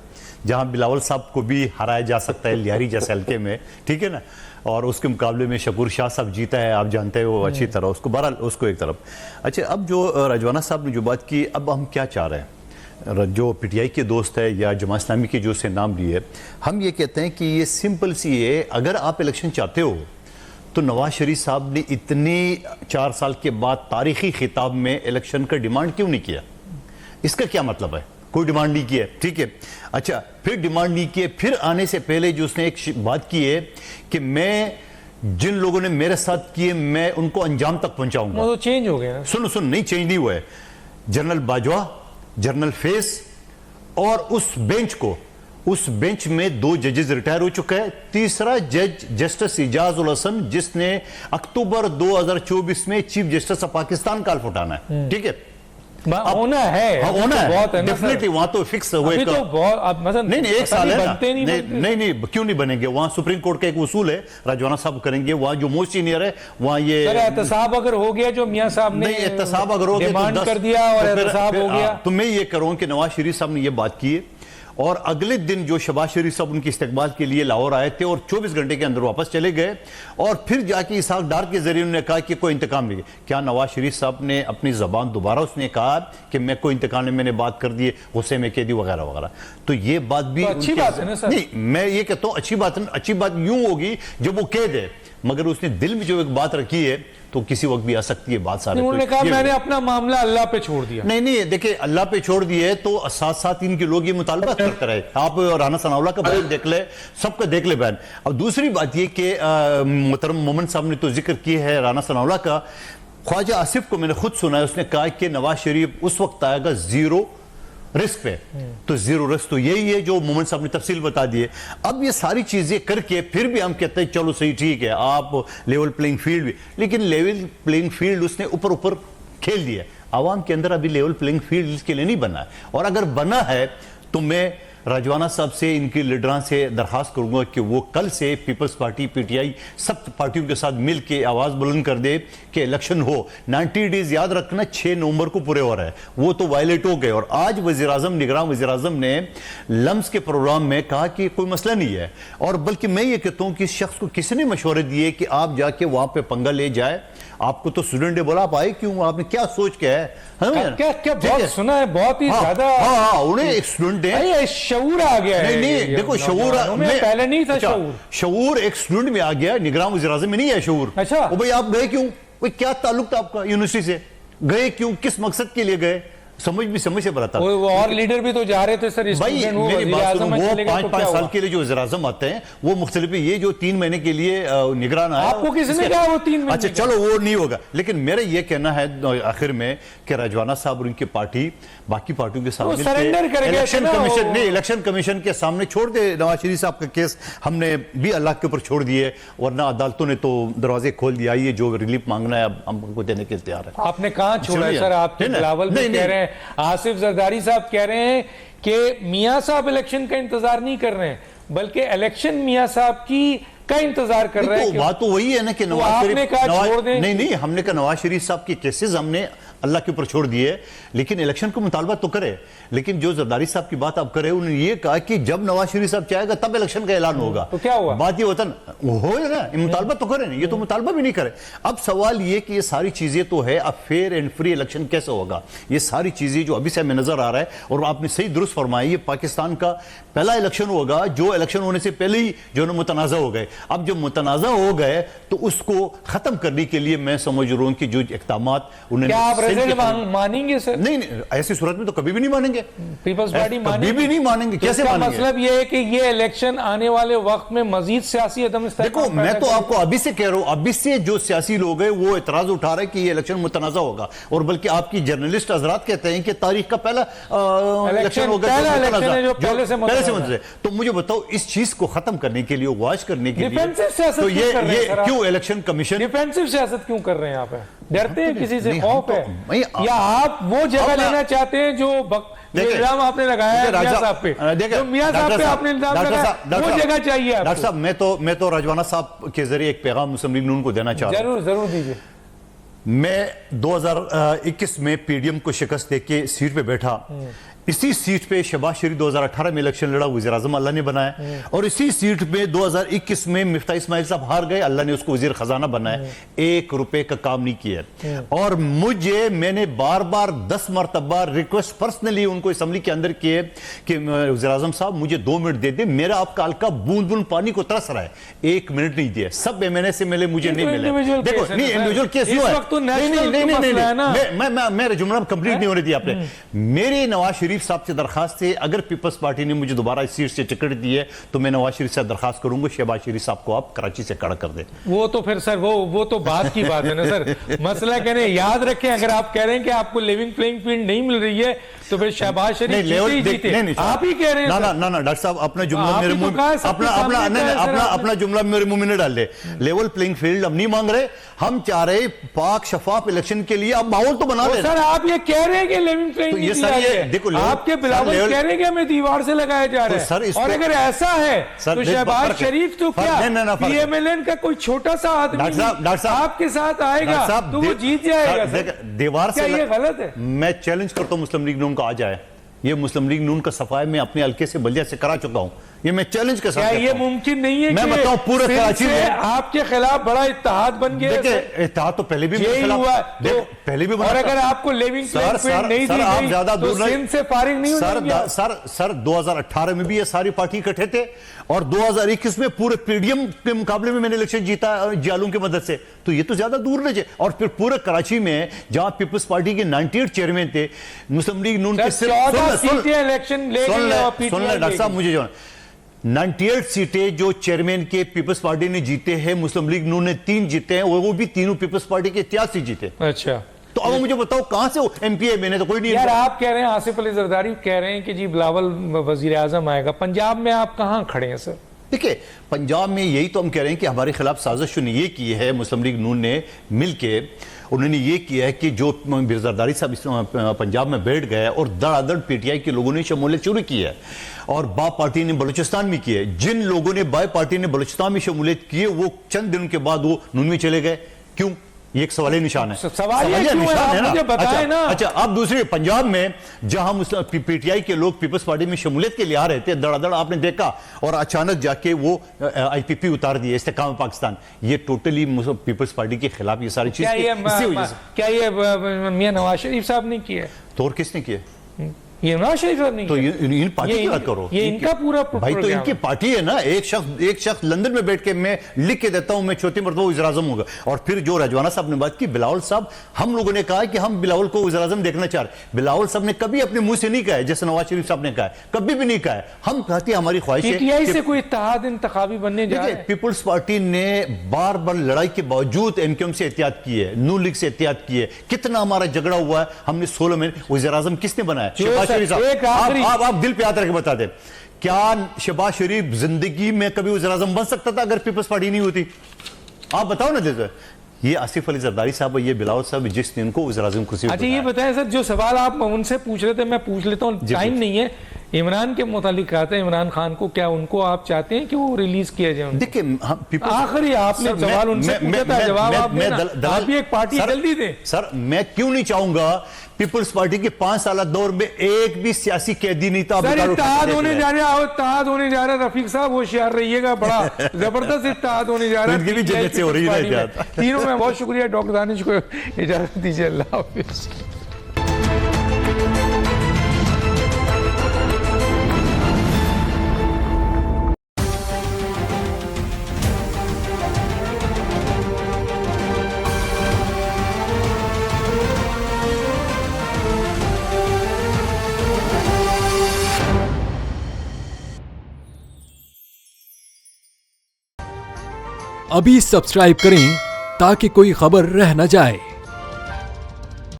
जहां बिलावल साहब को भी हराया जा सकता है लियारी जैसे हल्के में, ठीक है ना, और उसके मुकाबले में शकूर शाह साहब जीता है, आप जानते हो अच्छी तरह उसको, बहरहाल उसको एक तरफ। अच्छा, अब जो राजवाना साहब ने जो बात की, अब हम क्या चाह रहे हैं? जो PTI के दोस्त है या जमात इस्लामी के जो से नाम लिए, हम ये कहते हैं कि ये सिंपल सी है, अगर आप इलेक्शन चाहते हो तो नवाज शरीफ साहब ने इतने 4 साल के बाद तारीखी खिताब में इलेक्शन का डिमांड क्यों नहीं किया? इसका क्या मतलब है? कोई डिमांड नहीं की है, ठीक है। अच्छा, फिर डिमांड नहीं की है, फिर आने से पहले जो उसने एक बात की है कि मैं जिन लोगों ने मेरे साथ किए मैं उनको अंजाम तक पहुंचाऊंगा। वो तो चेंज हो गया ना। सुन नहीं, चेंज नहीं हुआ है। जनरल बाजवा, जनरल फेस और उस बेंच में 2 जजेस रिटायर हो चुके हैं। तीसरा जज जस्टिस इजाज उल हसन, जिसने अक्टूबर 2024 में चीफ जस्टिस ऑफ पाकिस्तान का हल्फ उठाना है, ठीक है, होना है, होना है बहुत है डेफिनेटली, वहां तो फिक्स हुए अभी तो बहुत, अब मतलब नहीं 1 साल है ना, बनते नहीं क्यों नहीं बनेंगे? वहां सुप्रीम कोर्ट का एक उसूल है, राजवाना साहब करेंगे, वहां जो मोस्ट सीनियर है वहां ये एहतसाब अगर हो गया जो मियां साहब ने एहतसाब अगर हो गया डिमांड कर दिया और एहतसाब हो गया, तो मैं ये करूं कि नवाज शरीफ साहब ने ये बात की है और अगले दिन जो शहबाज शरीफ साहब उनके इस्तकबाल के लिए लाहौर आए थे और 24 घंटे के अंदर वापस चले गए, और फिर जाके इसहाक डार के जरिए उन्होंने कहा कि कोई इंतकाम नहीं। क्या नवाज शरीफ साहब ने अपनी जबान दोबारा उसने कहा कि मैं कोई इंतकाम नहीं, मैंने बात कर दी, गुस्से में कह दी वगैरह वगैरह? तो ये बात भी तो अच्छी बात है ना सर? नहीं, मैं ये कहता हूं अच्छी बात यूं होगी जब वो कह दे, मगर उसने दिल में जो एक बात रखी है तो किसी वक्त भी आ सकती है बात। सारे उन्होंने कहा मैंने अपना मामला अल्लाह पे छोड़ दिया। नहीं देखिए, अल्लाह पे छोड़ दिए तो साथ साथ इनके लोग ये मुतालबा करते रहे। आप राना सनाउल्लाह का बयान देख ले, सबका देख ले बयान। अब दूसरी बात ये कि मोहतरम मोमन साहब ने तो जिक्र की है राना सनाउल्लाह का, ख्वाजा आसिफ को मैंने खुद सुना है, उसने कहा कि नवाज शरीफ उस वक्त आएगा 0 रिस्क पे, तो जीरो रिस्क तो यही है जो मोमेंट साहब ने तफसील बता दी है। अब ये सारी चीजें करके फिर भी हम कहते हैं चलो सही ठीक है, आप लेवल प्लेइंग फील्ड भी, लेकिन लेवल प्लेइंग फील्ड उसने ऊपर ऊपर खेल दिया। आवाम के अंदर अभी लेवल प्लेइंग फील्ड इसके लिए नहीं बना है, और अगर बना है तो मैं राजवाना साहब से, इनकी लीडरां से दरखास्त करूंगा कि वो कल से पीपल्स पार्टी, पीटीआई, सब पार्टियों के साथ मिल के आवाज बुलंद कर दे कि इलेक्शन हो। 90 डेज याद रखना, 6 नवंबर को पूरे हो रहा है, वो तो वायलेट हो गए। और आज वज़ीर-ए-आज़म, निगरान वज़ीर-ए-आज़म ने लम्स के प्रोग्राम में कहा कि कोई मसला नहीं है, और बल्कि मैं ये कहता हूं कि इस शख्स को किसी ने मशवरे दिए कि आप जाके वहां पे पंगा ले जाए। आपको तो स्टूडेंट ने बोला आप आए क्यों, आपने क्या सोच के है? क्या बहुत सुना है, बहुत ही ज्यादा। हाँ, उन्हें एक स्टूडेंट है, शऊर आ गया है। नहीं, देखो शऊर पहले नहीं था। शऊर एक स्टूडेंट में आ गया, निगरान वज़ीर-ए-आज़म में नहीं है शऊर। अच्छा, वो भाई आप गए क्यों, भाई क्या ताल्लुक था आपका यूनिवर्सिटी से, गए क्यों, किस मकसद के लिए गए, समझ से बताता। वो और लीडर भी तो जा रहे थे सर। भाई मेरी बात सुनो, वो 5-5 साल के लिए जो वज़ीर-ए-आज़म आते हैं वो मुख्तलिफ, ये जो 3 महीने के लिए निगरान आया, आपको किसने कहा वो 3 महीने? अच्छा चलो वो नहीं होगा, लेकिन मेरा ये कहना है आखिर में कि राजवाना साहब और उनकी पार्टी बाकी पार्टियों के सामने इलेक्शन कमीशन के सामने छोड़ दे। नवाज शरीफ साहब का केस हमने भी अल्लाह के ऊपर छोड़ दिए, वरना अदालतों ने तो दरवाजे खोल दिया, ये जो रिलीफ मांगना है अब हमको देने के तैयार है। आपने कहां छोड़ा है सर? आपके बिलावल भी कह रहे हैं, आसिफ जरदारी साहब कह रहे हैं कि मियां साहब इलेक्शन का इंतजार नहीं कर रहे हैं, बल्कि इलेक्शन मियां साहब की का इंतजार कर रहे हैं। बात तो वही है ना कि नवाज शरीफ, छोड़ दें। नहीं, हमने कहा नवाज शरीफ साहब के केसेस हमने अल्लाह के ऊपर छोड़ दिए, लेकिन इलेक्शन को मुतालबा तो करे। लेकिन जो जरदारी साहब की बात आप करें, उन्होंने ये कहा कि जब नवाज शरीफ साहब चाहेगा तब इलेक्शन का ऐलान होगा। तो क्या हुआ? बात ये होता हो ना, मुतालबा तो करें, ये तो मुतालबा भी नहीं करे। अब सवाल ये कि ये सारी चीजें तो है, अब फेयर एंड फ्री इलेक्शन कैसे होगा, ये सारी चीजें जो अभी से हमें नजर आ रहा है, और आपने सही दुरुस्त फरमाया, ये पाकिस्तान का पहला इलेक्शन होगा जो इलेक्शन होने से पहले ही जो है मुतनाज़ा हो गए। अब जब मुतनाज़ा हो गए तो उसको खत्म करने के लिए मैं समझ रहा हूं कि जो इक़दामात उन्होंने मानेंगे सर? नहीं, ऐसी सूरत में तो कभी भी नहीं मानेंगे, पीपल्स पार्टी कभी भी नहीं मानेंगे। कैसे मानेंगे? मतलब ये है कि ये इलेक्शन आने वाले वक्त में मजीद सियासी अदम देखो, मैं तो आपको अभी से कह रहा हूं, अभी से जो सियासी लोग हैं वो इतराज उठा रहे हैं कि ये इलेक्शन मुतनाज़ा होगा, और बल्कि आपकी जर्नलिस्ट हजरात कहते हैं कि तारीख का पहला इलेक्शन होगा पहले से। तो मुझे बताओ, इस चीज को खत्म करने के लिए, वाश करने के लिए, तो ये क्यों इलेक्शन कमीशन डिफेंसिव सियासत क्यों कर रहे हैं? आप डरते हैं किसी से, खौफ है, या आप वो जगह लेना चाहते हैं जो इल्जाम आपने लगाया है मियां साहब पे? जो मियां साहब पे आपने इल्जाम लगाया, वो जगह चाहिए आपको। डॉक्टर साहब, मैं तो राजवाना साहब के जरिए एक पैगाम मुस्लिम लीग नून को देना चाह रहा हूं। जरूर दीजिए। मैं 2021 में पीडीएम को शिकस्त देके सीट पे बैठा, इसी सीट पे शहबाज शरीफ 2018 में इलेक्शन लड़ा, वज़ीर-ए-आज़म अल्लाह ने बनाया, और इसी सीट पे 2021 में मिफ्ता इस्माइल साहब हार गए, अल्लाह ने उसको वज़ीर खजाना बनाया, 1 रुपए का काम नहीं किया। और मैंने बार बार 10 मरतबा रिक्वेस्ट पर्सनली उनको असेंबली के अंदर किए कि वज़ीर-ए-आज़म साहब मुझे 2 मिनट दे दे, मेरा आपका हल्का बूंद बूंद पानी को तरस रहा है, 1 मिनट नहीं दिए। सब एमएनए से मिले, मुझे नहीं मिले। देखो, नहीं इंडिविजुअल केस क्यों है, मेरा जुमला कंप्लीट नहीं होने दिया आपने। मेरे नवाज शरीफ साहब से दरखास्त है, अगर पीपल्स पार्टी ने मुझे दोबारा इस सीट से टिकट दी है तो मैं नवाज शरीफ से दरखास्त करूंगा, शहबाज शरीफ साहब को आप कराची से खड़ा कर दें। वो तो फिर सर वो तो बात की बात है ना सर। मसला कहने याद रखें, अगर आप कह रहे हैं कि आपको लिविंग प्लेइंग फील्ड नहीं मिल रही है तो फिर शहबाज शरीफ जीते। आप ही कह रहे हैं ना डॉक्टर साहब, अपना जुमला मेरे मुंह अपना जुमला मेरे मुंह में न डाल ले। लेवल प्लेइंग फील्ड हम नहीं मांग रहे, हम चाह रहे पाक शफाफ इलेक्शन के लिए अब माहौल तो बना रहे। सर आप ये कह रहे हैं कि लिविंग प्लेइंग, देखो आपके बिलावल कह रहे हैं कि हमें दीवार से लगाया जा रहा है, और अगर ऐसा है तो शहबाज शरीफ तो क्या पीएमएलएन का कोई छोटा सा आदमी आपके साथ आएगा तो वो जीत जाएगा? दीवार से ये गलत है? मैं चैलेंज करता हूं मुस्लिम लीग नून को आ जाए, ये मुस्लिम लीग नून का सफाई में अपने हल्के से बलिया से करा चुका हूं, ये मैं चैलेंज के साथ। क्या ये मुमकिन नहीं है मैं बताऊं पूरे कराची में आपके खिलाफ बड़ा इत्तेहाद बन गया? देखिए इत्तेहाद तो पहले भी हुआ, पहले भी, और अगर आपको लिविंग प्लेइंग फील्ड नहीं दी आप ज्यादा दूर नहीं, सिंध से फारिग नहीं हो सर 2018 में भी ये सारी पार्टी इकट्ठे थे, और 2021 में पूरे पीडीएम के मुकाबले में मैंने इलेक्शन जीता जालूम की मदद से, तो ये तो ज्यादा दूर नहीं। और फिर पूरे कराची में जहां पीपल्स पार्टी के 98 चेयरमैन थे, मुस्लिम लीग नून के डॉक्टर साहब मुझे जो 98 सीटें जो चेयरमैन के पीपल्स पार्टी ने जीते हैं, मुस्लिम लीग नून ने 3 जीते हैं, वो भी तीनों पीपल्स पार्टी के इतिहास से जीते। अच्छा, तो तो अब मुझे बताओ कहां से एमपीए, मैंने तो कोई नहीं। यार आप कह रहे हैं आसिफ अली जरदारी कह रहे हैं कि जी बिलावल वजीर आजम आएगा, पंजाब में आप कहां खड़े हैं सर? देखिए पंजाब में यही तो हम कह रहे हैं कि हमारे खिलाफ साजिश ये की है, मुस्लिम लीग नून ने मिलके उन्होंने ये किया है कि जो जरदारी साहब पंजाब में बैठ गए और धड़ाधड़ पीटीआई के लोगों ने शमूलियत शुरू की है और बाप पार्टी ने बलूचिस्तान में की है। जिन लोगों ने बाय पार्टी ने बलूचिस्तान में शमूलियत की है वो चंद दिनों के बाद वो नून में चले गए, क्यों? ये एक सवाल निशान है। सवाल निशान है ना। मुझे बताएं ना। अच्छा अब दूसरी पंजाब में जहां पीटीआई के लोग पीपल्स पार्टी में शमूलियत के लिए आ रहे थे, धड़ाधड़ आपने देखा और अचानक जाके वो आईपीपी उतार दिए, इस्तेकाम पाकिस्तान। ये टोटली पीपल्स पार्टी के खिलाफ ये सारी चीज क्या ये मियां नवाज शरीफ साहब ने किया? तो और किसने किया? ये नवाज शरीफ साहब नहीं, तो इन पार्टी की बात करो, ये इनका पूरा भाई तो इनकी पार्टी है ना। एक शख्स लंदन में बैठ के मैं लिख के देता हूं मैं चौथी मरतबा वज़ीर आज़म होगा। और फिर जो रजवाना साहब ने बात की, बिलावल साहब, हम लोगों ने कहा कि हम बिलावल को वज़ीर आज़म देखना चाह रहे। बिलावल साहब ने कभी अपने मुंह से नहीं कहा है जैसे नवाज शरीफ साहब ने कहा है, कभी भी नहीं कहा है। हम कहते हैं हमारी ख्वाहिश है पीटीआई से कोई इत्तेहाद इंतखाबी बनने जा रहा है। पीपल्स पार्टी ने बार बार लड़ाई के बावजूद एमक्यूएम से एहतियात की है, नून लीग से एहतियात की है। कितना हमारा झगड़ा हुआ है, हमने 16 में वज़ीर आज़म किसने बनाया? शहबाज शरीफ साहब। आप दिल पे हाथ रख के बता दें, क्या शहबाज शरीफ जिंदगी में कभी वज़ीर आज़म बन सकता था अगर पीपल्स पार्टी नहीं होती? आप बताओ ना। जैसे ये आसिफ अली जरदारी साहब, ये बिलावल साहब, जिसने इनको वज़ीर आज़म कुर्सी। अच्छा ये बताएं सर, जो सवाल आप उनसे पूछ रहे थे मैं पूछ लेता हूँ, टाइम नहीं है। इमरान के मुतालिक कहा था इमरान खान को, क्या उनको आप चाहते हैं कि वो रिलीज किया जाए? देखिए आखिरी आपने सवाल उनसे पूछा था, जवाब आप भी एक पार्टी जल्दी दे। सर मैं क्यों नहीं चाहूंगा, पीपल्स पार्टी के 5 साल दौर में एक भी सियासी कैदी नहीं था। इत्तेहाद होने जा रहा है, इत्तेहाद होने जा रहा है। रफीक साहब होशियार रहिएगा, बड़ा जबरदस्त इत्तेहाद होने जा रहा है। जन्नत से हो रही है। तीनों में बहुत शुक्रिया। डॉक्टर दानिश को इजाजत दीजिए, अल्लाह हाफिज। अभी सब्सक्राइब करें ताकि कोई खबर रह न जाए।